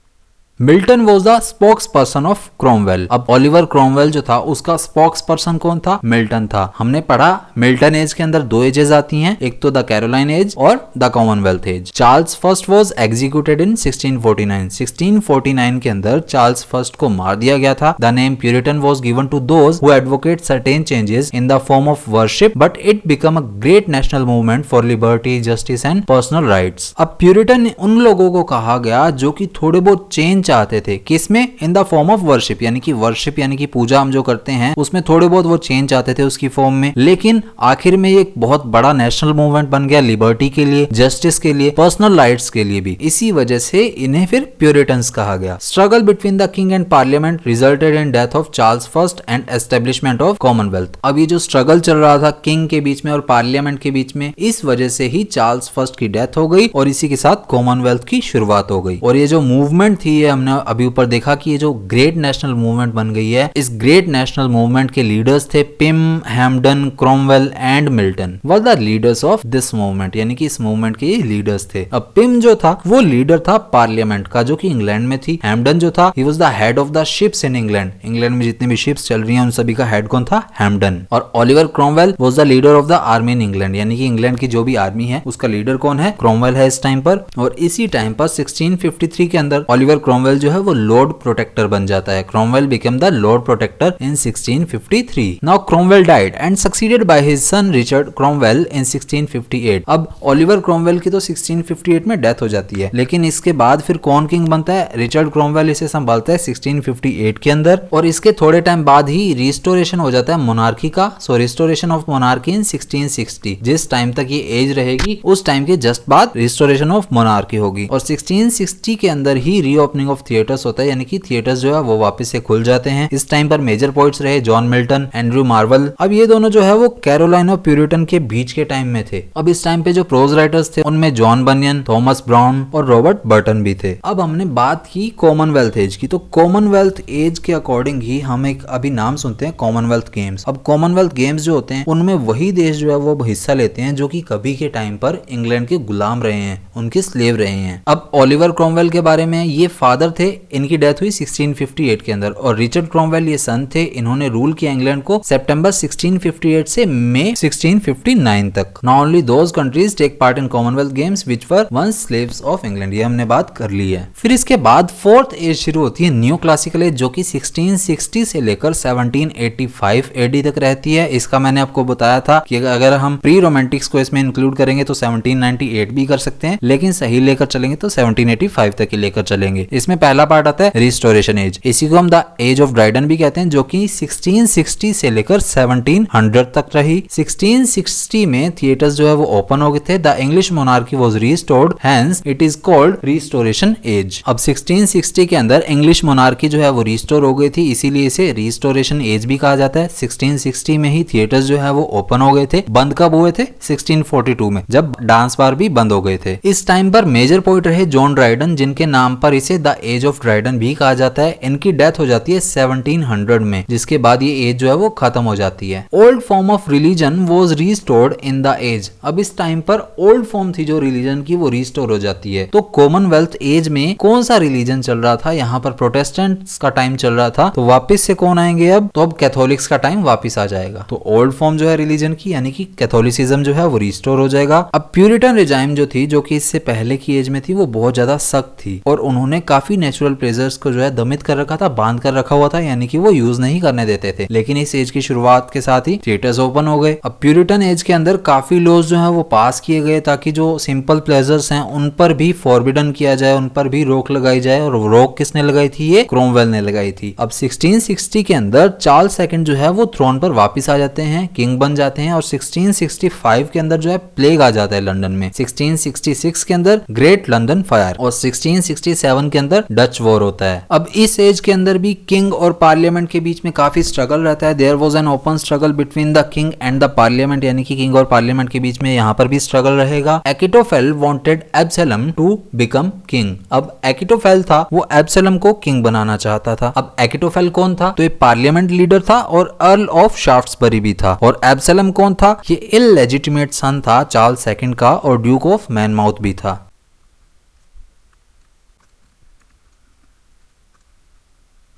Milton was the spokes person of Cromwell. अब ओलिवर क्रोमवेल जो था उसका स्पोक्स पर्सन कौन था? मिल्टन था। हमने पढ़ा मिल्टन एज के अंदर दो एजेस आती हैं, एक तो द कैरोलाइन एज और the Commonwealth age. Charles first was executed in 1649। 1649 के अंदर चार्ल्स फर्स्ट को मार दिया गया था। The name Puritan was given to those who advocate certain changes in the form of worship, but it become a great national movement for liberty, justice and personal rights. अब Puritan उन लोगों को कहा गया जो कि थोड़े बहुत चेंज चाहते थे। किसमें? इन द फॉर्म ऑफ वर्शिप, यानी कि वर्शिप यानी कि पूजा हम जो करते हैं उसमें थोड़े बहुत वो चेंज चाहते थे उसकी फॉर्म में। लेकिन आखिर में ये एक बहुत बड़ा नेशनल मूवमेंट बन गया लिबर्टी के लिए, जस्टिस के लिए, पर्सनल राइट्स के लिए भी। इसी वजह से इन्हें फिर प्यूरिटन्स कहा गया। Struggle between the king and parliament resulted in death of Charles first and establishment of Commonwealth. अब ये जो स्ट्रगल चल रहा था किंग के बीच में और पार्लियामेंट के बीच में, इस वजह से ही चार्ल्स फर्स्ट की डेथ हो गई और इसी के साथ कॉमनवेल्थ की शुरुआत हो गई। और ये जो मूवमेंट थी ये हमने अभी ऊपर देखा कि ये जो ग्रेट नेशनल मूवमेंट बन गई है, इस ग्रेट नेशनल मूवमेंट के लीडर्स थे Pym, Hampden, Cromwell and Milton were the leaders of this movement, यानी कि इस मूवमेंट के लीडर्स थे। अब पिम जो था वो लीडर था पार्लियामेंट का जो कि इंग्लैंड में थी। हैम्पडन जो था ही was the head of the ships in England. England में जितनी भी शिप्स चल रही हैं उन सभी का हेड कौन था? हैम्पडन। और Oliver Cromwell was the leader of the army in England, यानी कि इंग्लैंड की जो भी आर्मी है उसका लीडर कौन है? क्रोमवेल है इस टाइम पर। और इसी टाइम पर 1653 के अंदर ओलिवर क्रोमवेल जो है वो लॉर्ड प्रोटेक्टर बन जाता है। Cromwell became the Lord Protector in 1653। Now Cromwell died and succeeded by his son Richard Cromwell in 1658। अब ओलिवर क्रोमवेल की तो 1658 में डेथ हो जाती है, लेकिन इसके बाद फिर कौन किंग बनता है? रिचर्ड क्रोमवेल इसे संभालता है 1658 के अंदर और इसके थोड़े टाइम बाद ही रिस्टोरेशन हो जाता है मोनार्की का। सो रिस्टोरेशन ऑफ मोनार्की इन 1660। जिस टाइम तक ये एज रहेगी उस टाइम के जस्ट बाद रिस्टोरेशन ऑफ मोनार्की होगी और 1660 के अंदर ही रीओपनिंग ऑफ थिएटर्स होता है, यानी कि थिएटर्स जो है वो वापस से खुल जाते हैं। इस टाइम पर मेजर पोइट्स रहे जॉन मिल्टन, एंड्रयू मार्वल। अब ये दोनों जो है वो कैरोलाइन और प्यूरिटन के बीच के टाइम में थे। अब इस टाइम पे जो प्रोज राइटर्स थे उनमें जॉन बनियन, थॉमस ब्राउन और रॉबर्ट बर्टन भी थे। अब हमने बात की कॉमनवेल्थ एज की, तो कॉमनवेल्थ एज के अकॉर्डिंग ही हम एक अभी नाम सुनते हैं कॉमनवेल्थ गेम्स। अब कॉमनवेल्थ गेम्स जो होते हैं उनमें वही देश जो है वो हिस्सा लेते हैं जो कि कभी के टाइम पर इंग्लैंड के गुलाम रहे हैं, उनके स्लेव रहे हैं। अब ओलिवर क्रोमवेल के बारे में, ये फादर थे, इनकी डेथ हुई 1658 के अंदर और रिचर्ड क्रोमवेल ये सन थे। इन्होंने रूल किया इंग्लैंड को सितंबर 1658 से मई 1659 तक। Not only those countries take part in Commonwealth Games which were once slaves of England. ये हमने बात कर ली है। फिर इसके बाद फोर्थ एज शुरू होती है न्यू क्लासिकल एज, जो कि 1660 से लेकर 1785 एडी तक रहती है। इसका मैंने आपको बताया था कि अगर हम प्री रोमांटिक्स को इसमें इंक्लूड करेंगे तो 1798 भी कर सकते हैं, लेकिन सही लेकर चलेंगे तो 1785 तक ही लेकर चलेंगे। इसमें जिसमें पहला पार्ट आता है रिस्टोरेशन एज। इसी को हम द एज ऑफ ड्राइडन भी कहते हैं, जो कि 1660 से लेकर 1700 तक रही। 1660 में थिएटर्स जो है वो ओपन हो गए थे। The English monarchy was restored, hence it is called restoration age. अब 1660 के अंदर इंग्लिश मोनार्की जो है वो रिस्टोर हो गई थी, इसीलिए इसे रिस्टोरेशन एज भी कहा जाता है। 1660 में ही थिएटर्स जो है वो ओपन हो गए थे। बंद कब हुए थे? 1642 में, जब डांस बार भी बंद हो गए थे। इस टाइम पर मेजर पोइट रहे जॉन ड्राइडन, जिनके नाम पर इसे द एज ऑफ ड्राइडन भी कहा जाता है। इनकी डेथ हो जाती है 1700 में, जिसके बाद ये एज जो है वो खत्म हो जाती है। Old form of religion was restored in the age. अब इस टाइम पर ओल्ड फॉर्म थी जो रिलीजन की, वो रिस्टोर हो जाती है। तो कॉमनवेल्थ एज में कौन सा रिलीजन चल रहा था? यहाँ पर प्रोटेस्टेंट्स का टाइम चल रहा था। तो वापस से कौन आएंगे अब? तो अब कैथोलिक्स का टाइम वापस आ जाएगा। तो ओल्ड फॉर्म जो है रिलीजन की, यानी कि कैथोलिसिज्म जो है वो रिस्टोर हो जाएगा। अब प्यूरिटन रिजाइम जो थी, जो कि इससे पहले की एज में थी, वो बहुत ज्यादा सख्त थी और उन्होंने काफी नेचुरल प्लेजर्स को जो है दमित कर रखा था, बांध कर रखा हुआ था, यानी कि वो यूज नहीं करने देते थे। लेकिन इस एज की शुरुआत के साथ ही थिएटर्स ओपन हो गए। अब प्यूरिटन एज के अंदर काफी लॉज जो है वो पास किए गए, ताकि जो सिंपल प्लेजर्स हैं उन पर भी फॉरबिडन किया जाए, उन पर भी रोक लगाई जाए। और रोक किसने लगाई थी? ये क्रोमवेल ने लगाई थी। अब 1660 के अंदर चार्ल्स सेकंड जो है वो थ्रोन पर वापस आ जाते हैं, किंग बन जाते हैं। और 1665 के अंदर जो है प्लेग आ जाता है लंदन में। 1666 के अंदर ग्रेट लंदन फायर और 1667 के अंदर डच वॉर होता है। अब इस एज के अंदर भी किंग और पार्लियामेंट के बीच में काफी स्ट्रगल रहता है। There was an open struggle between the king and the parliament, यानी कि किंग और पार्लियामेंट के बीच में यहाँ पर भी स्ट्रगल रहेगा। Achitophel wanted Absalom to become king. अब एकिटोफेल था, वो एब्सलम को किंग बनाना चाहता था। अब एकिटोफेल कौन था? तो ये पार्लियामेंट लीडर था और अर्ल ऑफ शाफ्ट्सबरी भी था। और एब्सलम कौन था? ये इललेजिटिमेट सन था चार्ल्स सेकंड का और ड्यूक ऑफ मैनमाउथ भी था।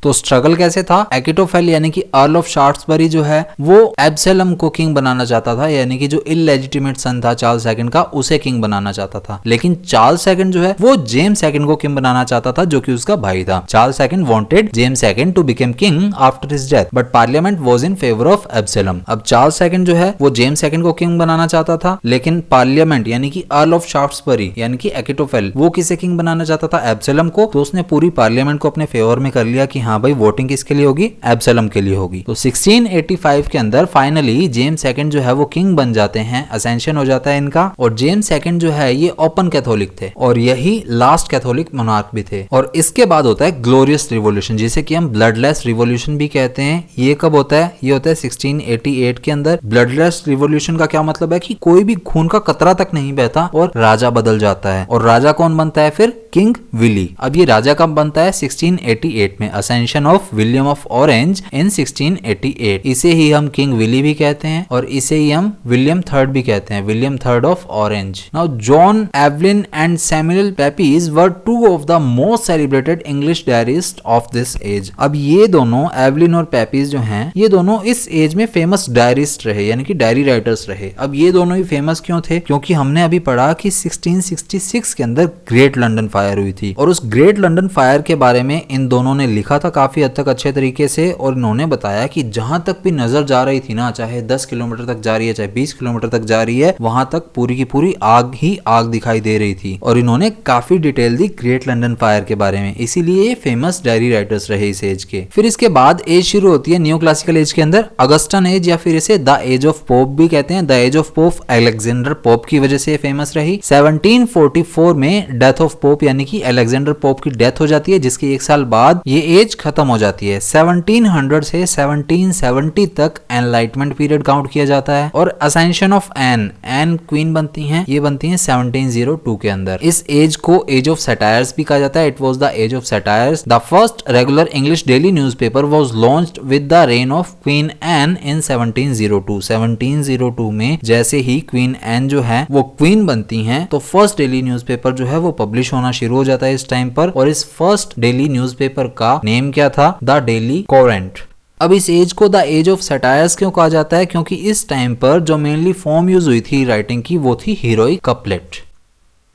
तो स्ट्रगल कैसे था? एकिटोफेल यानी कि अर्ल ऑफ शाफ्ट्सबरी जो है वो एब्सलम को किंग बनाना चाहता था, यानी कि जो इललेजिटिमेट सन था चार्ल्स सेकंड का, उसे किंग बनाना चाहता था। लेकिन चार्ल्स सेकंड जो है वो जेम्स सेकंड को किंग बनाना चाहता था, जो कि उसका भाई था। Charles second wanted James second to become king after his death, but parliament was in favour of Absalom. अब चार्ल्स सेकंड जो है वो जेम्स सेकंड को किंग बनाना चाहता था, लेकिन पार्लियामेंट यानी कि अर्ल ऑफ शाफ्ट्सबरी यानी कि एकिटोफेल, वो किसे किंग बनाना चाहता था? एब्सलम को। तो उसने पूरी पार्लियामेंट को अपने फेवर में कर लिया कि हाँ भाई वोटिंग किसके लिए होगी? एब्सलम के लिए होगी। तो 1685 के अंदर फाइनली जेम्स सेकंड जो है वो किंग बन जाते हैं, असेंशन हो जाता है इनका। और जेम्स सेकंड जो है ये ओपन कैथोलिक थे और यही लास्ट कैथोलिक मोनार्क भी थे। और इसके बाद होता है ग्लोरियस रिवॉल्यूशन, जिसे कि हम ब्लडलेस रिवॉल्यूशन भी कहते हैं। ये कब होता है? ये होता है 1688 के अंदर। ब्लडलेस रिवॉल्यूशन का क्या मतलब है? कि कोई भी खून का कतरा तक नहीं बहता और राजा बदल जाता है। और राजा कौन बनता है फिर? King Willie. अब ये राजा कब बनता है? 1688 में, ascension of William of Orange in 1688। इसे ही हम किंग विली भी कहते हैं और इसे ही हम विलियम थर्ड भी कहते हैं, William third of Orange. Now John Evelyn and Samuel Pepys were two of the most celebrated English diarist of this age. अब ये दोनों एवलिन और पेपीज जो हैं, ये दोनों इस एज में फेमस डायरिस्ट रहे, यानी कि डायरी राइटर्स रहे। अब ये दोनों ही फेमस क्यों थे? क्योंकि हमने अभी पढ़ा कि 1666 के अंदर ग्रेट लंदन फायर हुई थी और उस ग्रेट लंदन फायर के बारे में इन दोनों ने लिखा था काफी हद तक अच्छे तरीके से। और इन्होंने बताया कि जहां तक भी नजर जा रही थी ना, चाहे 10 किलोमीटर तक जा रही है, चाहे 20 किलोमीटर तक जा रही है, वहां तक पूरी की पूरी आग ही आग दिखाई दे रही थी। और इन्होंने काफी detail the great London fire के बारे में, इसीलिए ये फेमस डायरी राइटर्स रहे इस एज के। फिर इसके बाद एज शुरू होती है न्यू क्लासिकल एज के अंदर, अगस्टन एज, या फिर इसे द एज ऑफ पोप भी कहते हैं। The age of Pope Alexander Pope की वजह से फेमस रही। 1744 में डेथ ऑफ पोप यानी कि अलेक्जेंडर पोप की डेथ हो जाती है, जिसके एक साल बाद ये एज खत्म हो जाती है। 1700 से 1770 तक एनलाइटमेंट पीरियड काउंट किया जाता है। और असेंशन ऑफ एन क्वीन बनती हैं, ये बनती हैं 1702 के अंदर। इस एज को एज ऑफ सैटायर्स भी कहा जाता है। It was the age of satires. The first regular English daily newspaper was launched with the reign of Queen Anne in 1702। 1702 में जैसे ही क्वीन एन जो है वो क्वीन बनती हैं, तो फर्स्ट डेली न्यूज़पेपर जो है वो पब्लिश होना शुरू हो जाता है इस टाइम पर। और इस फर्स्ट डेली न्यूज़पेपर का नेम क्या था? The daily coherent. अब इस एज को द एज ऑफ सैटायर्स क्यों कहा जाता है? क्योंकि इस टाइम पर जो मेनली फॉर्म यूज हुई थी राइटिंग की, वो थी हीरोइक कपलेट।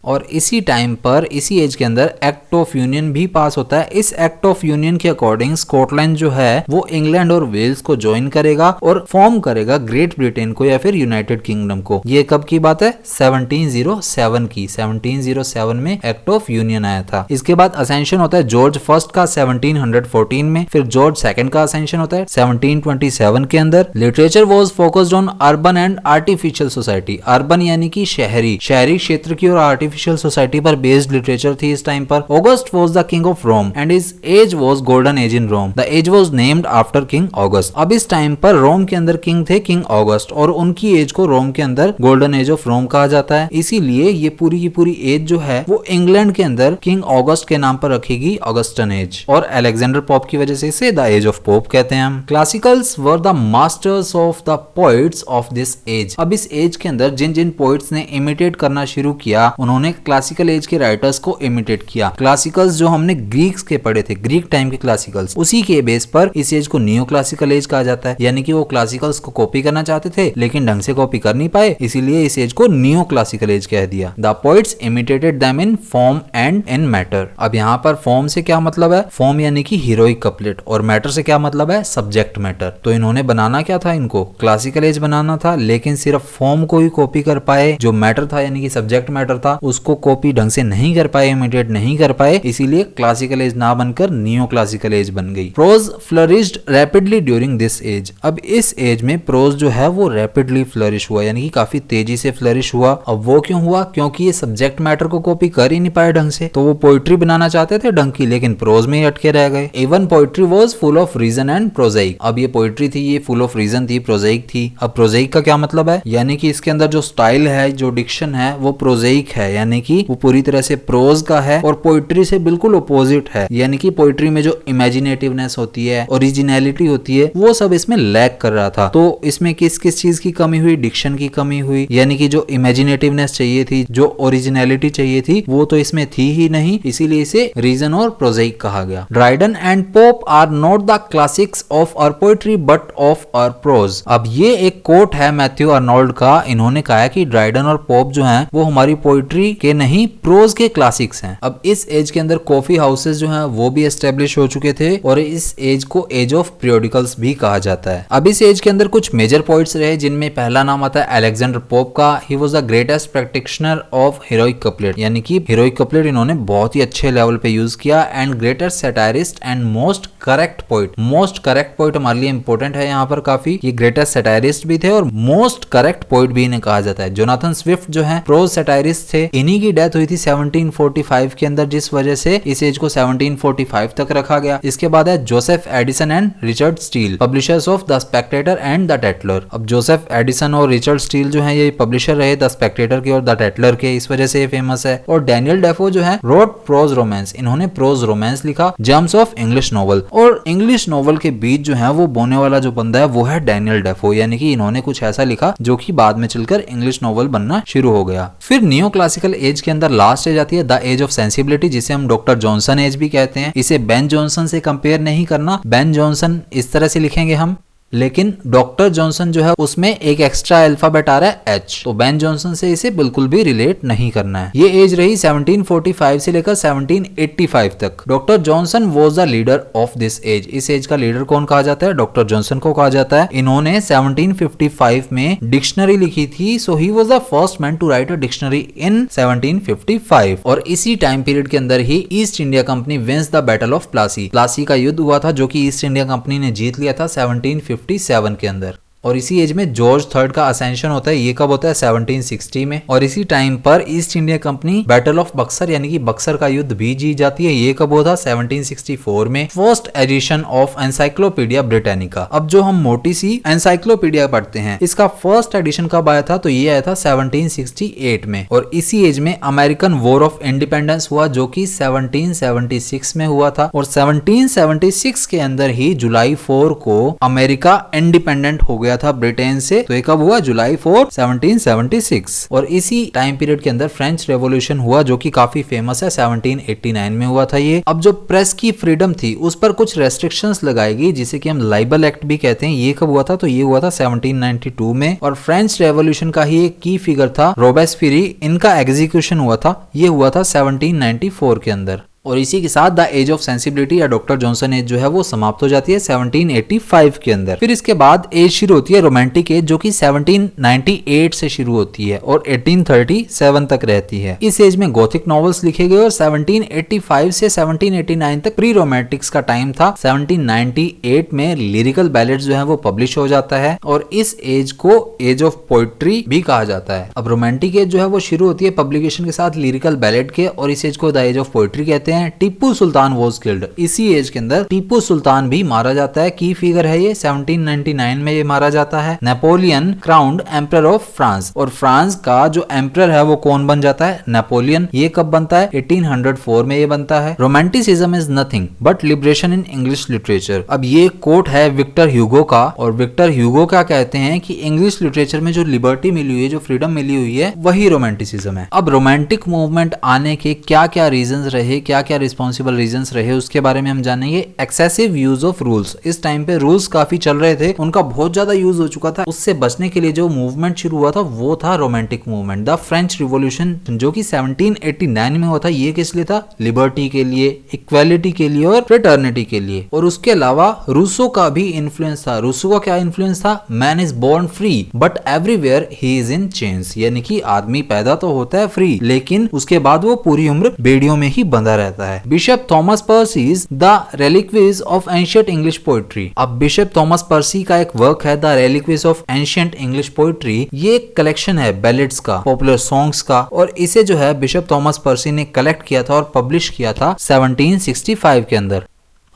और इसी टाइम पर इसी एज के अंदर एक्ट ऑफ यूनियन भी पास होता है। इस एक्ट ऑफ यूनियन के अकॉर्डिंग स्कॉटलैंड जो है वो इंग्लैंड और वेल्स को ज्वाइन करेगा और फॉर्म करेगा ग्रेट ब्रिटेन को या फिर यूनाइटेड किंगडम को। ये कब की बात है? 1707 की। 1707 में एक्ट ऑफ यूनियन आया था। इसके बाद असेंशन होता है जॉर्ज फर्स्ट का 1714 में, फिर जॉर्ज सेकंड का असेंशन होता है 1727 के अंदर। Literature was focused on urban and artificial society. Urban यानी कि शहरी क्षेत्र की और आर्टिफिशियल सोसाइटी पर बेस्ड लिटरेचर थी इस टाइम पर। August was the king of Rome and his age was golden age in Rome. The age was named after king August. अब इस टाइम पर रोम के अंदर किंग थे किंग ऑगस्ट और उनकी एज को रोम के अंदर गोल्डन एज ऑफ रोम कहा जाता है। इसीलिए ये पूरी की पूरी एज जो है वो इंग्लैंड के अंदर किंग ऑगस्ट के नाम पर रखेगी ऑगस्टन एज, और अलेक्जेंडर पोप की वजह से इसे द एज ऑफ पोप कहते हैं हम। Classicals were the masters of the poets of this age. अब इस एज के अंदर जिन जिन पोइट्स ने इमिटेट करना शुरू किया उन्होंने क्लासिकल एज के राइटर्स को इमिटेट किया। क्लासिकल्स जो हमने ग्रीक्स के पढ़े थे, ग्रीक टाइम के क्लासिकल्स, उसी के बेस पर इस एज को न्यू क्लासिकल एज कहा जाता है। यानी कि वो क्लासिकल्स को कॉपी करना चाहते थे लेकिन ढंग से कॉपी कर नहीं पाए, इसीलिए इस एज को न्यू क्लासिकल एज कह दिया। The poets imitated them in form and in matter. अब यहाँ पर फॉर्म से क्या मतलब है? फॉर्म यानी कि हीरोइक कपलेट, और मैटर से क्या मतलब है? Subject matter. तो इन्होंने बनाना क्या था? इनको क्लासिकल एज बनाना था, लेकिन सिर्फ फॉर्म को ही कॉपी कर पाए। जो मैटर था यानी कि सब्जेक्ट मैटर था उसको कॉपी ढंग से नहीं कर पाए, इमिटेट नहीं कर पाए, इसीलिए क्लासिकल एज ना बनकर न्यू क्लासिकल एज बन गई। Prose flourished rapidly during this age. अब इस एज में प्रोज जो है वो रैपिडली फ्लरिश हुआ, यानी कि काफी तेजी से फ्लरिश हुआ। अब वो क्यों हुआ? क्योंकि ये सब्जेक्ट मैटर को कॉपी कर ही नहीं पाए ढंग से, तो वो पोइट्री बनाना चाहते थे ढंग की, लेकिन प्रोज में ही अटके रह गए। Even poetry was full of reason and prosaic. अब ये पोइट्री थी, ये फुल ऑफ रीजन थी, प्रोजाइक थी। अब प्रोजाइक का क्या मतलब है? यानी कि इसके अंदर जो स्टाइल है, जो डिक्शन है, वो प्रोजाइक है, यानी कि वो पूरी तरह से प्रोज का है और पोइट्री से बिल्कुल अपोजिट है। यानी कि पोइट्री में जो इमेजिनेटिवनेस होती है, ओरिजिनलिटी होती है, वो सब इसमें लैक कर रहा था। तो इसमें किस किस चीज की कमी हुई? डिक्शन की कमी हुई, यानी कि जो इमेजिनेटिवनेस चाहिए थी, जो ओरिजिनलिटी चाहिए थी, वो तो इसमें थी ही नहीं, इसीलिए इसे रीजन और प्रोजाइक कहा गया। Dryden and Pope are not the classics of our poetry but of our prose. अब ये एक कोट है मैथ्यू अर्नोल्ड का। इन्होंने कहा है कि ड्राइडन और पोप जो हैं वो हमारी पोइट्री के नहीं, प्रोज के क्लासिक्स हैं। अब इस एज के अंदर कॉफी हाउसेस जो हैं वो भी एस्टेब्लिश हो चुके थे और इस एज को एज ऑफ पीरियोडिकल्स भी कहा जाता है। अब इस एज के अंदर कुछ मेजर पोइट्स रहे जिनमें पहला नाम आता है अलेक्जेंडर पोप का। ही was the greatest practitioner of heroic couplet, यानी कि हीरोइक कपलेट इन्होंने बहुत ही अच्छे लेवल पे यूज किया। And greatest satirist and most correct poet. Most correct poet हमारे लिए इंपॉर्टेंट है यहाँ पर काफी। ये ग्रेटेस्ट सैटायरिस्ट भी थे और मोस्ट करेक्ट पोइट भी इन्हें कहा जाता है। जोनाथन स्विफ्ट जो है प्रोज सैटायरिस्ट थे। इन्हीं की डेथ हुई थी 1745 के अंदर, जिस वजह से इस एज को 1745 तक रखा गया। इसके बाद है Joseph Addison and Richard Steele, publishers of the Spectator and the Tatler. अब जोसेफ एडिसन और रिचर्ड स्टील जो है ये पब्लिशर रहे द स्पेक्टेटर के और द टेटलर के, इस वजह से ये फेमस है। और डैनियल डेफो जो है रोट प्रोज रोमांस, इन्होंने प्रोज रोमांस लिखा, जम्स ऑफ इंग्लिश नॉवल। और इंग्लिश नॉवल के बीच जो है वो बोने वाला जो बंदा है वो है डैनियल डेफो, यानी कि इन्होंने कुछ ऐसा लिखा जो कि बाद में चलकर इंग्लिश नॉवल बनना शुरू हो गया। फिर न्यू क्लासिकल एज के अंदर लास्ट एज आती है द एज ऑफ सेंसिबिलिटी, जिसे हम डॉक्टर जॉनसन एज भी कहते हैं। इसे बेन जॉनसन से कंपेयर नहीं करना। बेन जॉनसन इस तरह से लिखेंगे हम, लेकिन डॉक्टर जॉनसन जो है उसमें एक एक्स्ट्रा अल्फाबेट आ रहा है एच, तो बेन जॉनसन से इसे बिल्कुल भी रिलेट नहीं करना है। ये एज रही 1745 से लेकर 1785 तक। Doctor Johnson was the leader of this age. इस एज का लीडर कौन कहा जाता है? डॉक्टर जॉनसन को कहा जाता है। इन्होंने 1755 में डिक्शनरी लिखी थी, so he was the first man to write a dictionary in 1755। और इसी टाइम पीरियड के अंदर ही East India Company wins the battle of Plassey. Plassey का युद्ध हुआ था जो कि ईस्ट इंडिया कंपनी ने जीत लिया था 1757 के अंदर। और इसी एज में जॉर्ज थर्ड का असेंशन होता है। ये कब होता है? 1760 में। और इसी टाइम पर east India company battle of Buxar यानी कि बक्सर का युद्ध भी जीत जाती है। ये कब होता? 1764 में। First edition of encyclopedia Britannica. अब जो हम मोटी सी एनसाइक्लोपीडिया पढ़ते हैं, इसका फर्स्ट एडिशन कब आया था? तो ये आया था 1768 में। और इसी एज में अमेरिकन वॉर ऑफ इंडिपेंडेंस हुआ जो कि 1776 में हुआ था। और 1776 के अंदर ही जुलाई 4 को अमेरिका इंडिपेंडेंट हो गया गया था ब्रिटेन से। तो ये कब हुआ? जुलाई 4, 1776। और इसी टाइम पीरियड के अंदर फ्रेंच रेवोल्यूशन हुआ जो कि काफी फेमस है, 1789 में हुआ था ये। अब जो प्रेस की फ्रीडम थी उस पर कुछ रेस्ट्रिक्शंस लगाई गई जिसे कि हम लाइबल एक्ट भी कहते हैं। ये कब हुआ था? तो ये हुआ था 1792 में। और फ्रेंच रेवोल्यूशन का ही एक की फिगर था रोबेस्पियरी, इनका एग्जीक्यूशन हुआ था, ये हुआ था 1794 के अंदर। और इसी के साथ द एज ऑफ सेंसिबिलिटी या डॉक्टर जॉनसन एज जो है वो समाप्त हो जाती है 1785 के अंदर। फिर इसके बाद एज शुरू होती है रोमांटिक एज जो कि 1798 से शुरू होती है और 1837 तक रहती है। इस एज में गॉथिक नॉवेल्स लिखे गए और 1785 से 1789 तक प्री रोमांटिक्स का टाइम था। 1798 में लिरिकल बैलेड्स जो है वो पब्लिश हो जाता है और इस एज को एज ऑफ पोइट्री भी कहा जाता है। अब रोमांटिक एज जो है वो शुरू होती है पब्लिकेशन के साथ लिरिकल बैलेड के और इस एज को द एज ऑफ पोइट्री कहते हैं। टीपू सुल्तान वॉज किल्ड, इसी एज के अंदर टीपू सुल्तान भी मारा जाता है। की फिगर है ये 1799 में ये मारा जाता है। Napoleon crowned emperor of France, और फ्रांस का जो एम्परर है वो कौन बन जाता है? नेपोलियन। ये कब बनता है? 1804 में ये बनता है। Romanticism is nothing but liberation in English literature. अब ये कोट है विक्टर ह्यूगो का, और विक्टर ह्यूगो क्या कहते हैं कि इंग्लिश लिटरेचर में जो लिबर्टी मिली हुई है, जो फ्रीडम मिली हुई है, वही रोमांटिसिज्म है। अब रोमांटिक मूवमेंट आने के क्या क्या रीजंस रहे, क्या क्या रिस्पॉन्सिबल रीजंस रहे, उसके बारे में हम जानेंगे। एक्सेसिव यूज ऑफ रूल्स, इस टाइम पे रूल्स काफी चल रहे थे, उनका बहुत ज्यादा यूज हो चुका था। उससे बचने के लिए जो मूवमेंट शुरू हुआ था वो था romantic movement. The French revolution जो कि 1789 में हुआ था, ये किस लिए था? लिबर्टी के लिए, इक्वालिटी के लिए और फ्रेटर्निटी के लिए। और उसके अलावा रूसो का भी इन्फ्लुएंस था। रूसो का क्या इन्फ्लुएंस था? Man is born free but everywhere he is in chains, यानी कि आदमी पैदा तो होता है फ्री लेकिन उसके बाद वो पूरी उम्र बेड़ियों में ही बंधा रहता है। Bishop Thomas Percy's the Reliques of Ancient English Poetry. अब बिशप थॉमस पर्सी का एक वर्क है the Reliques of Ancient English Poetry. ये एक कलेक्शन है बैलेड्स का, पॉपुलर सॉन्ग्स का, और इसे जो है बिशप थॉमस पर्सी ने कलेक्ट किया था और पब्लिश किया था 1765 के अंदर।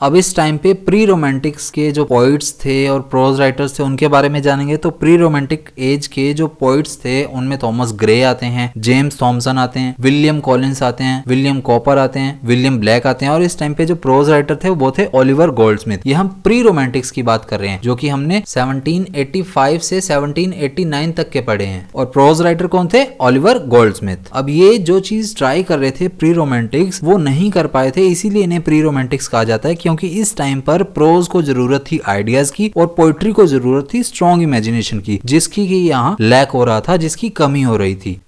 अब इस टाइम पे प्री रोमांटिक्स के जो पोइट्स थे और प्रोज राइटर्स थे उनके बारे में जानेंगे। तो प्री रोमांटिक एज के जो पोइट्स थे उनमें थॉमस ग्रे आते हैं, जेम्स थॉमसन आते हैं, विलियम कॉलिंस आते हैं, विलियम कॉपर आते हैं, विलियम ब्लैक आते हैं, और इस टाइम पे जो प्रोज राइटर थे वो थे ओलिवर गोल्डस्मिथ। ये हम प्री रोमांटिक्स की बात कर रहे हैं जो कि हमने 1785 से 1789 तक के पढ़े हैं। और प्रोज राइटर कौन थे? Oliver Goldsmith. अब ये जो चीज ट्राई कर रहे थे प्री रोमांटिक्स वो नहीं कर पाए थे, इसीलिए इन्हें प्री रोमांटिक्स कहा जाता है, क्योंकि इस टाइम पर प्रोज को जरूरत थी आइडियाज की और पोइट्री को जरूरत थी स्ट्रॉन्ग इमेजिनेशन की, जिसकी कि यहाँ लैक हो रहा था, जिसकी कमी हो रही थी।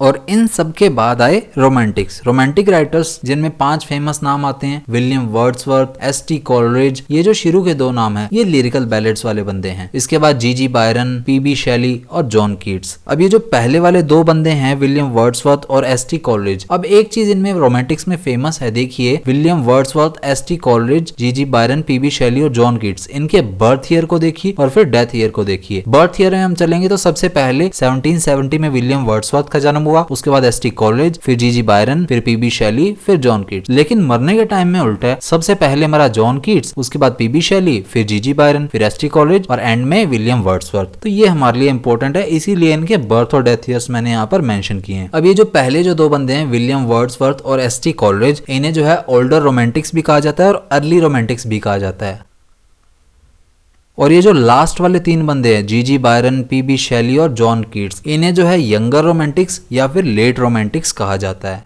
और इन सब के बाद आए रोमांटिक्स। रोमांटिक राइटर्स जिनमें 5 फेमस नाम आते हैं, विलियम वर्ड्सवर्थ, एस.टी. कॉलरिज। ये जो शुरू के 2 नाम हैं ये लिरिकल बैलेड्स वाले बंदे हैं। इसके बाद जी बायरन, पी.बी. शेली और जॉन कीट्स। अब ये जो पहले वाले 2 बंदे हैं विलियम वर्ड्सवर्थ और एस.टी. कॉलरिज, अब एक चीज इनमें रोमांटिक्स में फेमस है, देखिए विलियम वर्ड्सवर्थ, एस.टी. कॉलरिज, जी बायरन, पी.बी. शेली और जॉन कीट्स, इनके बर्थ ईयर को देखिए और फिर डेथ ईयर को देखिए। बर्थ ईयर में हम चलेंगे तो सबसे पहले 1770 में विलियम वर्ड्सवर्थ का जन्म हुआ, उसके बाद एस.टी. कॉलरिज, फिर जी बायरन, फिर पी.बी. शेली, फिर जॉन कीट्स। लेकिन मरने के टाइम में उल्टा है, सबसे पहले मरा जॉन कीट्स, उसके बाद पी.बी. शेली, फिर जी बायरन, फिर एस.टी. कॉलरिज और एंड में विलियम वर्ड्सवर्थ। तो ये हमारे लिए इंपॉर्टेंट है, इसीलिए इनके बर्थ और डेथ ईयर्स मैंने यहाँ पर मेंशन किए हैं। अब ये जो पहले जो 2 बंदे हैं विलियम वर्ड्सवर्थ और एस.टी. कॉलरिज, इन्हें जो है ओल्डर रोमांटिक्स भी कहा जाता है और अर्ली रोमांटिक्स भी कहा जाता है। और ये जो लास्ट वाले 3 बंदे हैं जी बायरन, पी.बी. शेली और जॉन कीट्स, इन्हें जो है यंगर रोमांटिक्स या फिर लेट रोमांटिक्स कहा जाता है।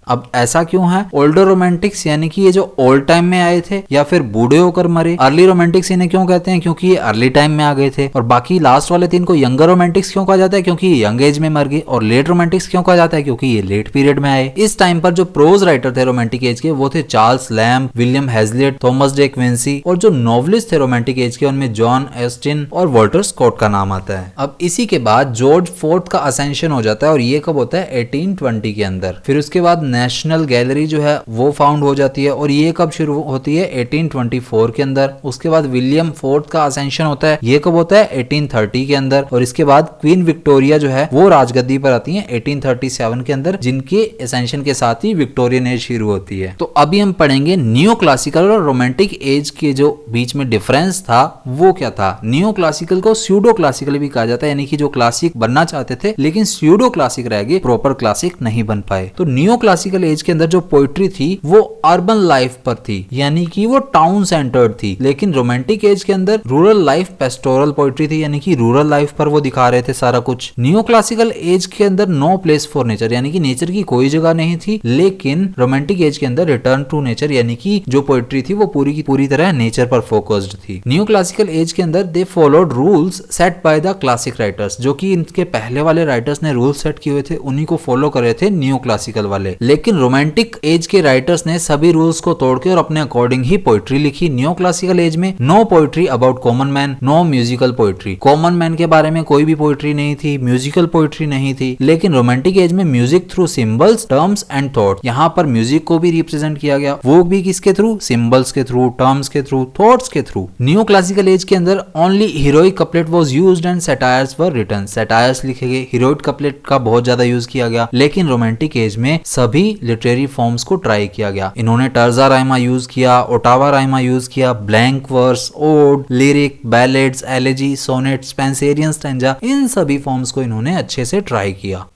अब ऐसा क्यों है? ओल्डर रोमांटिक्स यानी कि ये जो ओल्ड टाइम में आए थे या फिर बूढ़े होकर मरे। अर्ली रोमांटिक्स इन्हें क्यों कहते हैं? क्योंकि ये अर्ली टाइम में आ गए थे। और बाकी लास्ट वाले 3 को यंगर रोमांटिक्स क्यों कहा जाता है? क्योंकि ये यंग एज में मर गए। और लेट रोमांटिक्स क्यों कहा जाता है? क्योंकि ये लेट पीरियड में आए। इस टाइम पर जो प्रोज राइटर थे रोमांटिक एज के वो थे Charles Lamb, William Hazlitt, Thomas De Quincey, और जो नॉवलिस्ट थे रोमांटिक एज के उनमें जॉन ऑस्टिन और वॉल्टर स्कॉट का नाम आता है। अब इसी के बाद जॉर्ज फोर्थ का असेंशन हो जाता है और ये कब होता है? 1820 के अंदर। फिर उसके बाद नेशनल गैलरी जो है वो फाउंड हो जाती है और ये कब शुरू होती है? 1824 के अंदर। उसके बाद विलियम फोर्थ का असेंशन होता है, ये कब होता है? 1830 के अंदर। और इसके बाद क्वीन विक्टोरिया जो है वो राजगद्दी पर आती है 1837 के अंदर, जिनके असेंशन के साथ ही विक्टोरियन एज शुरू होती है। तो अभी हम पढ़ेंगे न्यू क्लासिकल और रोमांटिक एज के जो बीच में डिफरेंस था वो क्या था। न्यू क्लासिकल को स्यूडो क्लासिकल भी कहा जाता है, यानी कि जो क्लासिक बनना चाहते थे लेकिन स्यूडो क्लासिक रह गए, प्रॉपर क्लासिक नहीं बन पाए। तो न्यू क्लासिक क्लासिकल एज के अंदर जो पोइट्री थी वो अर्बन लाइफ पर थी, यानी कि वो टाउन सेंटर्ड थी। लेकिन रोमांटिक एज के अंदर रूरल लाइफ पेस्टोरल पोइट्री थी, यानी कि रूरल लाइफ पर वो दिखा रहे थे सारा कुछ। न्यू क्लासिकल एज के अंदर नो प्लेस फॉर नेचर, यानी कि नेचर की कोई जगह नहीं थी। लेकिन रोमांटिक एज के अंदर रिटर्न टू नेचर, यानी कि जो पोइट्री थी वो पूरी की पूरी तरह नेचर पर फोकस्ड थी। न्यू क्लासिकल एज के अंदर they followed rules set by the classic writers, जो कि इनके पहले वाले राइटर्स ने रूल्स सेट किए हुए थे उन्हीं को फॉलो कर रहे थे न्यू क्लासिकल वाले। लेकिन रोमांटिक एज के राइटर्स ने सभी रूल्स को तोड़ के और अपने अकॉर्डिंग ही पोइट्री लिखी। न्यू क्लासिकल एज में no poetry about common man, no musical poetry. Common man के बारे में कोई भी पोइट्री नहीं थी, म्यूजिकल पोइट्री नहीं थी। लेकिन रोमांटिक एज में music through symbols, terms and thought, यहाँ पर म्यूजिक को भी रिप्रेजेंट किया गया, वो भी किसके थ्रू, सिंबल्स के थ्रू, टर्म्स के थ्रू, थॉट्स के थ्रू। न्यू क्लासिकल एज के अंदर only heroic couplet was used and satires were written, satires लिखे गए, हीरोइक कपलेट का बहुत ज्यादा यूज किया गया। लेकिन रोमांटिक एज में सभी लिटरेरी फॉर्म्स को ट्राई किया गया। इन्होंने टर्जा राइमा यूज किया, ओटावा राइमा यूज किया, blank verse, ode, lyric, ballads, elegy, sonnet, Spenserian stanza, इन सभी फॉर्म्स को इन्होंने अच्छे से ट्राई किया।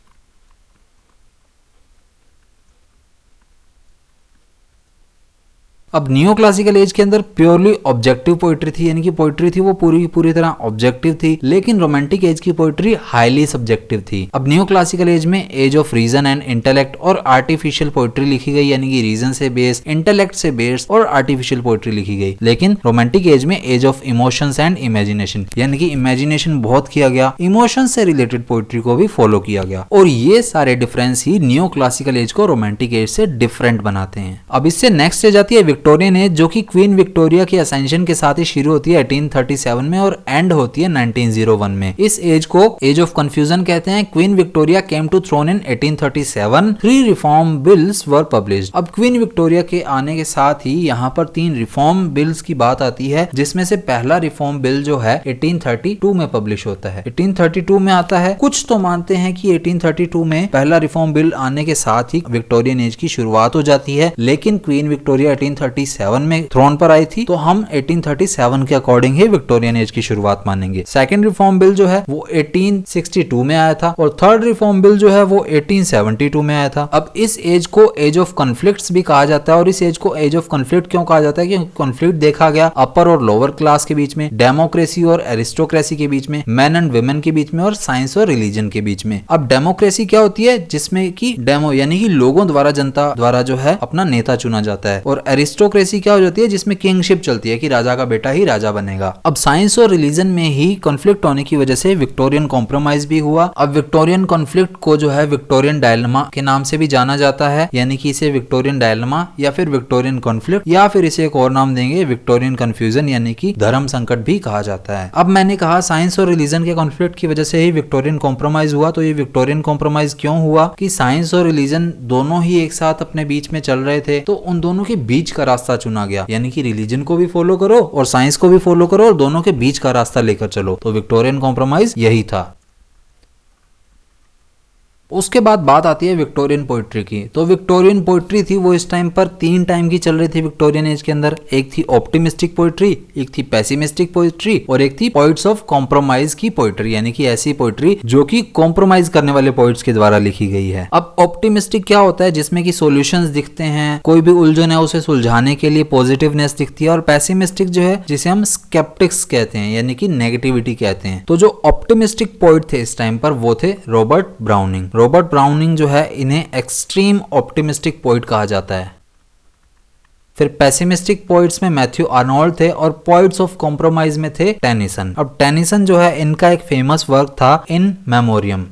अब न्यू क्लासिकल एज के अंदर प्योरली ऑब्जेक्टिव पोइट्री थी, यानी कि पोइट्री थी वो पूरी की पूरी तरह ऑब्जेक्टिव थी। लेकिन रोमांटिक एज की पोइट्री हाईली सब्जेक्टिव थी। अब न्यू क्लासिकल एज में age of reason and intellect और आर्टिफिशियल पोइट्री लिखी गई, यानी कि रीजन से बेस्ड, इंटेलेक्ट से बेस्ड और आर्टिफिशियल पोइट्री लिखी गई। लेकिन रोमांटिक एज में age of emotions and imagination, यानी कि इमेजिनेशन बहुत किया गया, इमोशन से रिलेटेड पोइट्री को भी फॉलो किया गया। और ये सारे डिफरेंस ही न्यू क्लासिकल एज को रोमांटिक एज से डिफरेंट बनाते हैं। अब इससे नेक्स्ट एज आती है विक्टोरियन एज, जो कि क्वीन विक्टोरिया के असेंशन के साथ ही शुरू होती है 1837 में और एंड होती है 1901 में। इस एज को एज ऑफ कंफ्यूजन कहते हैं। Queen Victoria came to throne in 1837, 3 reform bills were published. अब क्वीन विक्टोरिया के आने के साथ ही यहाँ पर 3 रिफॉर्म बिल्स की बात आती है, जिसमें से पहला रिफॉर्म बिल जो है 1832 में पब्लिश होता है, 1832 में आता है। कुछ तो मानते हैं कि 1832 में पहला रिफॉर्म बिल आने के साथ ही विक्टोरियन एज की शुरुआत हो जाती है। लेकिन क्वीन विक्टोरिया 1837 में थ्रोन पर आई थी, तो हम 1837 के अकॉर्डिंग ही विक्टोरियन एज की शुरुआत मानेंगे। सेकंड रिफॉर्म बिल जो है वो 1862 में आया था और थर्ड रिफॉर्म बिल जो है वो 1872 में आया था। अब इस एज को एज ऑफ कॉन्फ्लिक्ट्स भी कहा जाता है। और इस एज को एज ऑफ कॉन्फ्लिक्ट क्यों कहा जाता है? कि कॉन्फ्लिक्ट देखा गया अपर और लोअर क्लास के बीच में, डेमोक्रेसी और एरिस्टोक्रेसी के बीच में, मैन एंड वुमेन के बीच में और साइंस और रिलीजन के बीच में। अब डेमोक्रेसी क्या होती है? जिसमें कि डेमो यानी कि लोगों द्वारा, जनता द्वारा जो है अपना नेता चुना जाता है। और एरिस्टोक्रेसी क्या हो जाती है? जिसमें किंगशिप चलती है कि राजा का बेटा ही राजा बनेगा। अब साइंस और रिलीजन में ही कॉन्फ्लिक्ट होने की वजह से विक्टोरियन कॉम्प्रोमाइज भी हुआ। अब विक्टोरियन कॉन्फ्लिक्ट को जो है विक्टोरियन डायलेमा के नाम से भी जाना जाता है, यानी कि इसे विक्टोरियन डायलेमा या फिर विक्टोरियन कॉन्फ्लिक्ट या फिर इसे एक और नाम देंगे विक्टोरियन कंफ्यूजन, यानी कि धर्म संकट भी कहा जाता है। अब मैंने कहा साइंस और रिलीजन के कॉन्फ्लिक्ट की वजह से ही विक्टोरियन कॉम्प्रोमाइज हुआ। तो ये विक्टोरियन कॉम्प्रोमाइज क्यों हुआ? कि साइंस और रिलीजन दोनों ही एक साथ अपने बीच में चल रहे थे, तो उन दोनों के बीच का रास्ता चुना गया, यानी कि रिलीजन को भी फॉलो करो और साइंस को भी फॉलो करो और दोनों के बीच का रास्ता लेकर चलो। तो विक्टोरियन कॉम्प्रोमाइज यही था। उसके बाद बात आती है विक्टोरियन पोइट्री की। तो विक्टोरियन पोइट्री थी वो इस टाइम पर 3 टाइम की चल रही थी विक्टोरियन एज के अंदर। एक थी ऑप्टिमिस्टिक पोइट्री, एक थी पेसिमिस्टिक पोइट्री और एक थी पॉइंट्स ऑफ कॉम्प्रोमाइज की पोइट्री, यानी कि ऐसी पोइट्री जो कि कॉम्प्रोमाइज करने वाले पोइट्स के द्वारा लिखी गई है। अब ऑप्टिमिस्टिक क्या होता है? जिसमें कि सॉल्यूशंस दिखते हैं, कोई भी उलझन है उसे सुलझाने के लिए पॉजिटिवनेस दिखती है। और पेसिमिस्टिक जो है जिसे हम स्केप्टिक्स कहते हैं, यानी कि नेगेटिविटी कहते हैं। तो जो ऑप्टिमिस्टिक पोइट थे इस टाइम पर वो थे रॉबर्ट ब्राउनिंग। रॉबर्ट ब्राउनिंग जो है इन्हें एक्सट्रीम ऑप्टिमिस्टिक पोइट कहा जाता है। फिर पेसिमिस्टिक पोइट्स में मैथ्यू आर्नोल्ड थे और पोइट्स ऑफ कॉम्प्रोमाइज में थे टेनिसन। अब टेनिसन जो है इनका एक फेमस वर्क था इन मेमोरियम।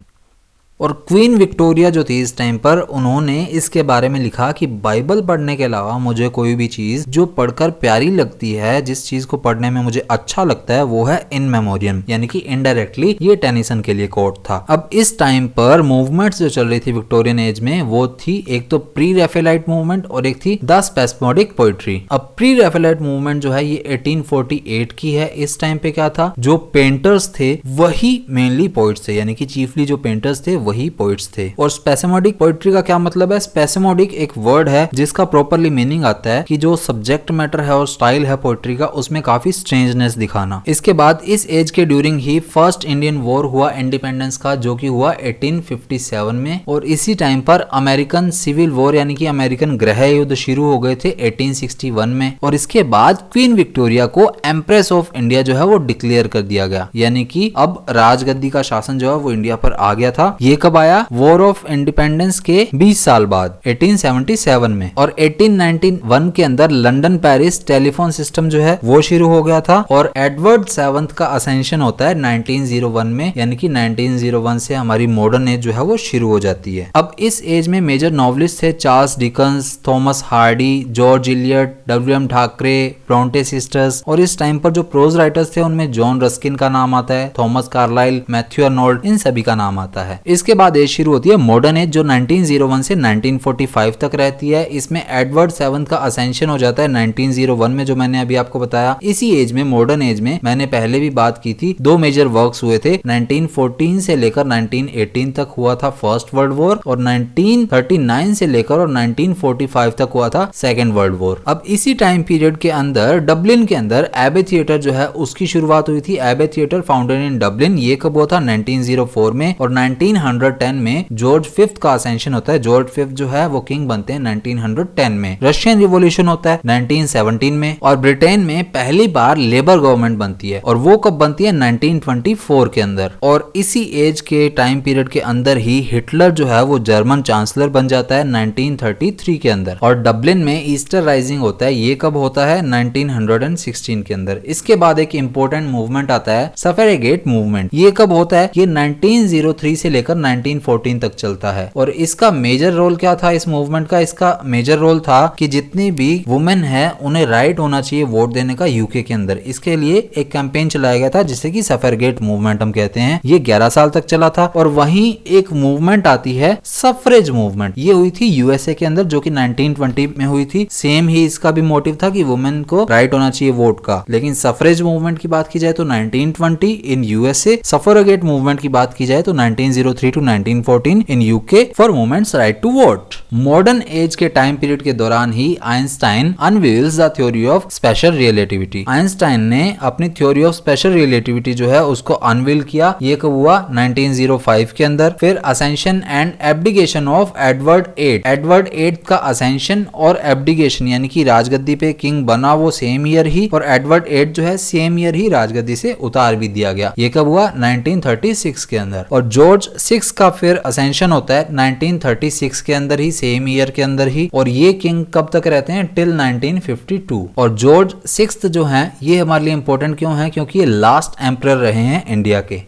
और क्वीन विक्टोरिया जो थी इस टाइम पर, उन्होंने इसके बारे में लिखा कि बाइबल पढ़ने के अलावा मुझे कोई भी चीज जो पढ़कर प्यारी लगती है, जिस चीज को पढ़ने में मुझे अच्छा लगता है, वो है इन मेमोरियम, यानी कि इनडायरेक्टली ये टेनिसन के लिए कोट था। अब इस टाइम पर मूवमेंट्स जो चल रही थी विक्टोरियन एज में वो थी एक तो प्री रैफेलाइट मूवमेंट और एक थी द स्पेस्मोडिक पोइट्री। अब प्री रैफेलाइट मूवमेंट जो है ये 1848 की है। इस टाइम पे क्या था? जो पेंटर्स थे वही मेनली पोइट्स थे, यानी कि चीफली जो पेंटर्स थे वही पोइट्स थे। और स्पेसिमोडिक पोइट्री का क्या मतलब है? स्पेसिमोडिक एक वर्ड है जिसका प्रॉपरली मीनिंग आता है कि जो सब्जेक्ट मैटर है और स्टाइल है पोइट्री का उसमें काफी स्ट्रेंजनेस दिखाना। इसके बाद इस एज के ड्यूरिंग ही फर्स्ट इंडियन वॉर हुआ इंडिपेंडेंस का, जो कि हुआ 1857 में। और इसी टाइम पर अमेरिकन सिविल वॉर यानी कि अमेरिकन गृह युद्ध शुरू हो गए थे 1861 में। और इसके बाद क्वीन विक्टोरिया को एम्प्रेस ऑफ इंडिया जो है वो डिक्लेयर कर दिया गया, यानी कि अब राजगद्दी का शासन जो है वो इंडिया पर आ गया था। ये कब आया? वॉर ऑफ इंडिपेंडेंस के 20 साल बाद 1877 में। और 1891 के अंदर लंदन पेरिस टेलीफोन सिस्टम जो है वो शुरू हो गया था। और एडवर्ड सेवंथ का असेंशन होता है 1901 में, यानी कि 1901 से हमारी मॉडर्न एज जो है वो शुरू हो जाती है। अब इस एज में मेजर नॉवलिस्ट थे Charles Dickens, Thomas Hardy, George Eliot, W M. Thackeray, Bronte sisters. और इस टाइम पर जो प्रोज राइटर्स थे उनमें जॉन रस्किन का नाम आता है, थॉमस कार्लाइल, मैथ्यू अर्नोल्ड, इन सभी का नाम आता है। इसके बाद एज शुरू होती है मॉडर्न एज, जो 1901 से 1945 तक रहती है। इसमें एडवर्ड सेवंथ का असेंशन हो जाता है 1901 में, जो मैंने अभी आपको बताया। इसी एज में, मॉडर्न एज में, मैंने पहले भी बात की थी, दो मेजर वर्क्स हुए थे। 1914 से लेकर 1918 तक हुआ था फर्स्ट वर्ल्ड वॉर, और 1939 से लेकर और 1945 तक हुआ था सेकेंड वर्ल्ड वॉर। अब इसी टाइम पीरियड के अंदर डबलिन के अंदर एबे थिएटर जो है उसकी शुरुआत हुई थी। एबे थिएटर फाउंडेड इन डबलिन, ये कब हुआ था? 1904 में। और 1910 में जॉर्ज फिफ्थ का असेंशन होता है। जॉर्ज फिफ्थ जो है वो किंग बनते हैं 1910 में। रशियन रिवॉल्यूशन होता है 1917 में। और ब्रिटेन में पहली बार लेबर गवर्नमेंट बनती है, और वो कब बनती है? 1924 के अंदर। और इसी एज के टाइम पीरियड के अंदर ही हिटलर जो है वो जर्मन चांसलर बन जाता है 1933 के अंदर। और डबलिन में ईस्टर राइजिंग होता है, ये कब होता है? 1916 के अंदर। इसके बाद एक इंपॉर्टेंट मूवमेंट आता है सफरेगेट मूवमेंट। ये कब होता है? ये 1903 से लेकर 1914 तक चलता है। और इसका मेजर रोल क्या था इस मूवमेंट का? इसका मेजर रोल था कि जितनी भी वुमेन है उन्हें राइट होना चाहिए वोट देने का यूके के अंदर। इसके लिए एक कैंपेन चलाया गया था जिसे कि सफरगेट मूवमेंट हम कहते हैं। ये 11 साल तक चला था। और वहीं एक मूवमेंट आती है सफरेज मूवमेंट, ये हुई थी यूएसए के अंदर, जो कि 1920 में हुई थी। सेम ही इसका भी मोटिव था कि वुमेन को राइट होना चाहिए वोट का। लेकिन सफरेज मूवमेंट की बात की जाए तो 1920 इन यूएसए, सफरगेट मूवमेंट की बात की जाए तो 1903 to 1914 in UK for women's right to vote. Modern age के टाइम पीरियड के दौरान ही Einstein unveils the theory of special relativity. Einstein ने अपनी थ्योरी ऑफ स्पेशल रिलेटिविटी जो है उसको अनवील किया। ये कब हुआ? 1905 के अंदर। फिर ascension and abdication of Edward eight. Edward eight का असेंशन और एब्डिकेशन यानी कि राजगद्दी पे किंग बना वो सेम ईयर ही, और एडवर्ड एट जो है सेम ईयर ही राजगद्दी से उतार भी दिया गया। ये कब हुआ? 1936 के अंदर। और जॉर्ज सिक्स का फिर असेंशन होता है 1936 के अंदर ही, सेम ईयर के अंदर ही। और ये किंग कब तक रहते हैं? टिल 1952। और जॉर्ज सिक्स्थ जो है ये हमारे लिए इंपॉर्टेंट क्यों है? क्योंकि ये लास्ट एम्परर रहे हैं इंडिया के।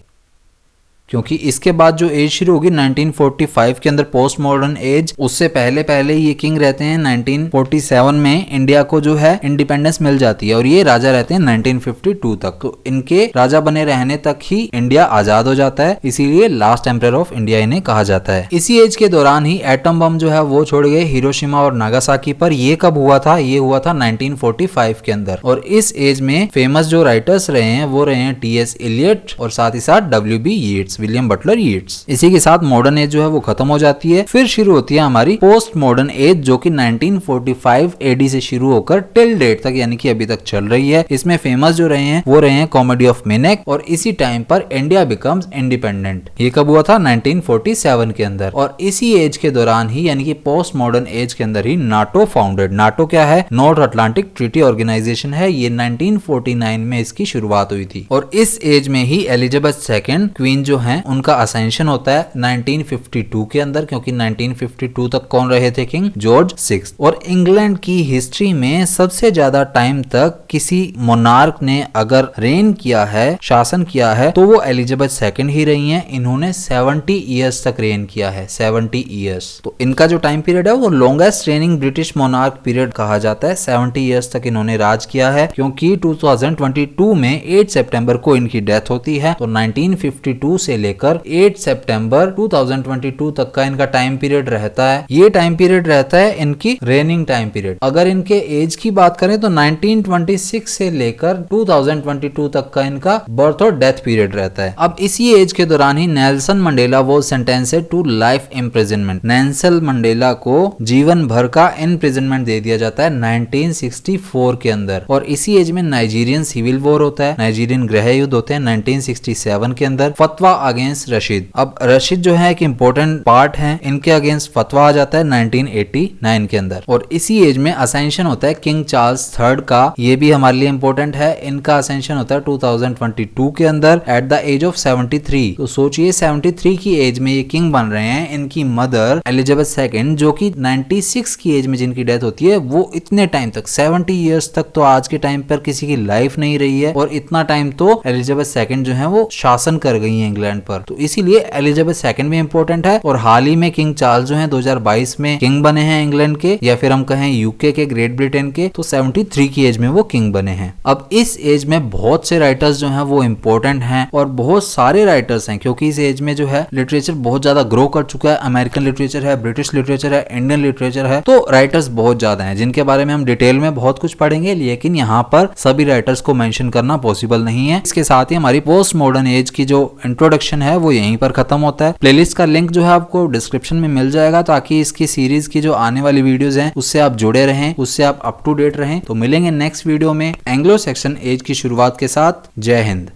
क्योंकि इसके बाद जो एज शुरू होगी 1945 के अंदर पोस्ट मॉडर्न एज, उससे पहले पहले ये किंग रहते हैं 1947 में। इंडिया को जो है इंडिपेंडेंस मिल जाती है और ये राजा रहते हैं 1952 तक। तो इनके राजा बने रहने तक ही इंडिया आजाद हो जाता है, इसीलिए लास्ट एम्परर ऑफ इंडिया इन्हें कहा जाता है। इसी एज के दौरान ही एटम बम जो है वो छोड़ गए हिरोशिमा और नागासाकी पर। ये कब हुआ था? ये हुआ था 1945 के अंदर। और इस एज में फेमस जो राइटर्स रहे हैं वो रहे हैं टी.एस. इलियट और साथ ही साथ WB. Yeats, William Butler Yeats. इसी के साथ मॉडर्न एज जो है वो खत्म हो जाती है। फिर शुरू होती है हमारी पोस्ट मॉडर्न एज, जो कि 1945 एडी से शुरू होकर टिल डेट तक यानी कि अभी तक चल रही है। इसमें फेमस जो रहे हैं वो रहे हैं कॉमेडी ऑफ मिनेक, और इसी टाइम पर इंडिया बिकम्स इंडिपेंडेंट। ये कब हुआ था? 1947 के अंदर। और इसी एज के दौरान ही यानी कि पोस्ट मॉडर्न एज के अंदर ही नाटो फाउंडेड। नाटो क्या है? नॉर्थ अटलांटिक ट्रीटी ऑर्गेनाइजेशन है। ये 1949 में इसकी शुरुआत हुई थी। और इस एज में ही एलिजाबेथ सेकंड क्वीन जो हैं उनका असेंशन होता है 1952 के अंदर, क्योंकि 1952 तक कौन रहे थे? King George six. और इंग्लैंड की हिस्ट्री में सबसे ज्यादा टाइम तक किसी मोनार्क ने अगर रेन किया है, शासन किया है, तो वो एलिजाबेथ सेकंड ही रही हैं। इन्होंने 70 ईयर्स तक रेन किया है, 70 ईयर्स। तो इनका जो टाइम पीरियड है वो longest raining British monarch period कहा जाता है। 70 ईयर्स तक इन्होंने राज किया है, क्योंकि 2022 में 8 सितंबर को इनकी डेथ होती है। तो 1952 से से लेकर 8 सितंबर 2022 तक का इनका टाइम पीरियड रहता है। ये टाइम पीरियड रहता है इनकी रेनिंग टाइम पीरियड। अगर इनके एज की बात करें तो 1926 से लेकर 2022 तक का इनका बर्थ और डेथ पीरियड रहता है। अब इसी एज के दौरान ही नेल्सन मंडेला वो sentenced to life imprisonment. Nelson Mandela को जीवन भर का इम्प्रिजनमेंट दे दिया जाता है 1964 के अंदर। और इसी एज में नाइजीरियन सिविल वॉर होता है, नाइजीरियन गृह युद्ध होते हैं 1967 के अंदर। फतवा अगेंस्ट रशीद। अब रशीद जो है एक इंपॉर्टेंट पार्ट है, इनके अगेंस्ट फतवा आ जाता है 1989 के अंदर। और इसी एज में असेंशन होता है किंग चार्ल्स थर्ड का, ये भी हमारे लिए इंपॉर्टेंट है। इनका असेंशन होता है 2022 के अंदर एट द एज ऑफ 73। तो सोचिए 73 की एज में ये किंग बन रहे हैं। इनकी मदर एलिजाबेथ सेकंड जो कि 96 की एज में जिनकी डेथ होती है, वो इतने टाइम तक 70 इयर्स तक तो आज के टाइम पर किसी की लाइफ नहीं रही है। और इतना टाइम तो एलिजाबेथ सेकंड जो है वो शासन कर गई है इंग्लैंड पर। तो इसीलिए एलिजाबेथ सेकंड भी इंपॉर्टेंट है। और हाल ही में किंग चार्ल्स जो है 2022 में किंग बने हैं इंग्लैंड के, या फिर हम कहें यूके के, ग्रेट ब्रिटेन के। तो 73 की एज में वो किंग बने हैं। अब इस एज में बहुत से राइटर्स जो हैं वो इंपॉर्टेंट हैं और बहुत सारे राइटर्स हैं, क्योंकि इस एज में जो है लिटरेचर बहुत ज्यादा ग्रो कर चुका है। अमेरिकन लिटरेचर है, ब्रिटिश लिटरेचर है, इंडियन लिटरेचर है। तो राइटर्स बहुत ज्यादा हैं जिनके बारे में हम डिटेल में बहुत कुछ पढ़ेंगे, लेकिन यहाँ पर सभी राइटर्स को मेंशन करना पॉसिबल नहीं है। इसके साथ ही हमारी पोस्ट मॉडर्न एज की जो इंट्रोडक्शन है वो यहीं पर खत्म होता है। प्लेलिस्ट का लिंक जो है आपको डिस्क्रिप्शन में मिल जाएगा, ताकि इसकी सीरीज की जो आने वाली वीडियोस हैं उससे आप जुड़े रहें, उससे आप अप टू डेट रहें। तो मिलेंगे नेक्स्ट वीडियो में एंग्लो सैक्सन एज की शुरुआत के साथ। जय हिंद।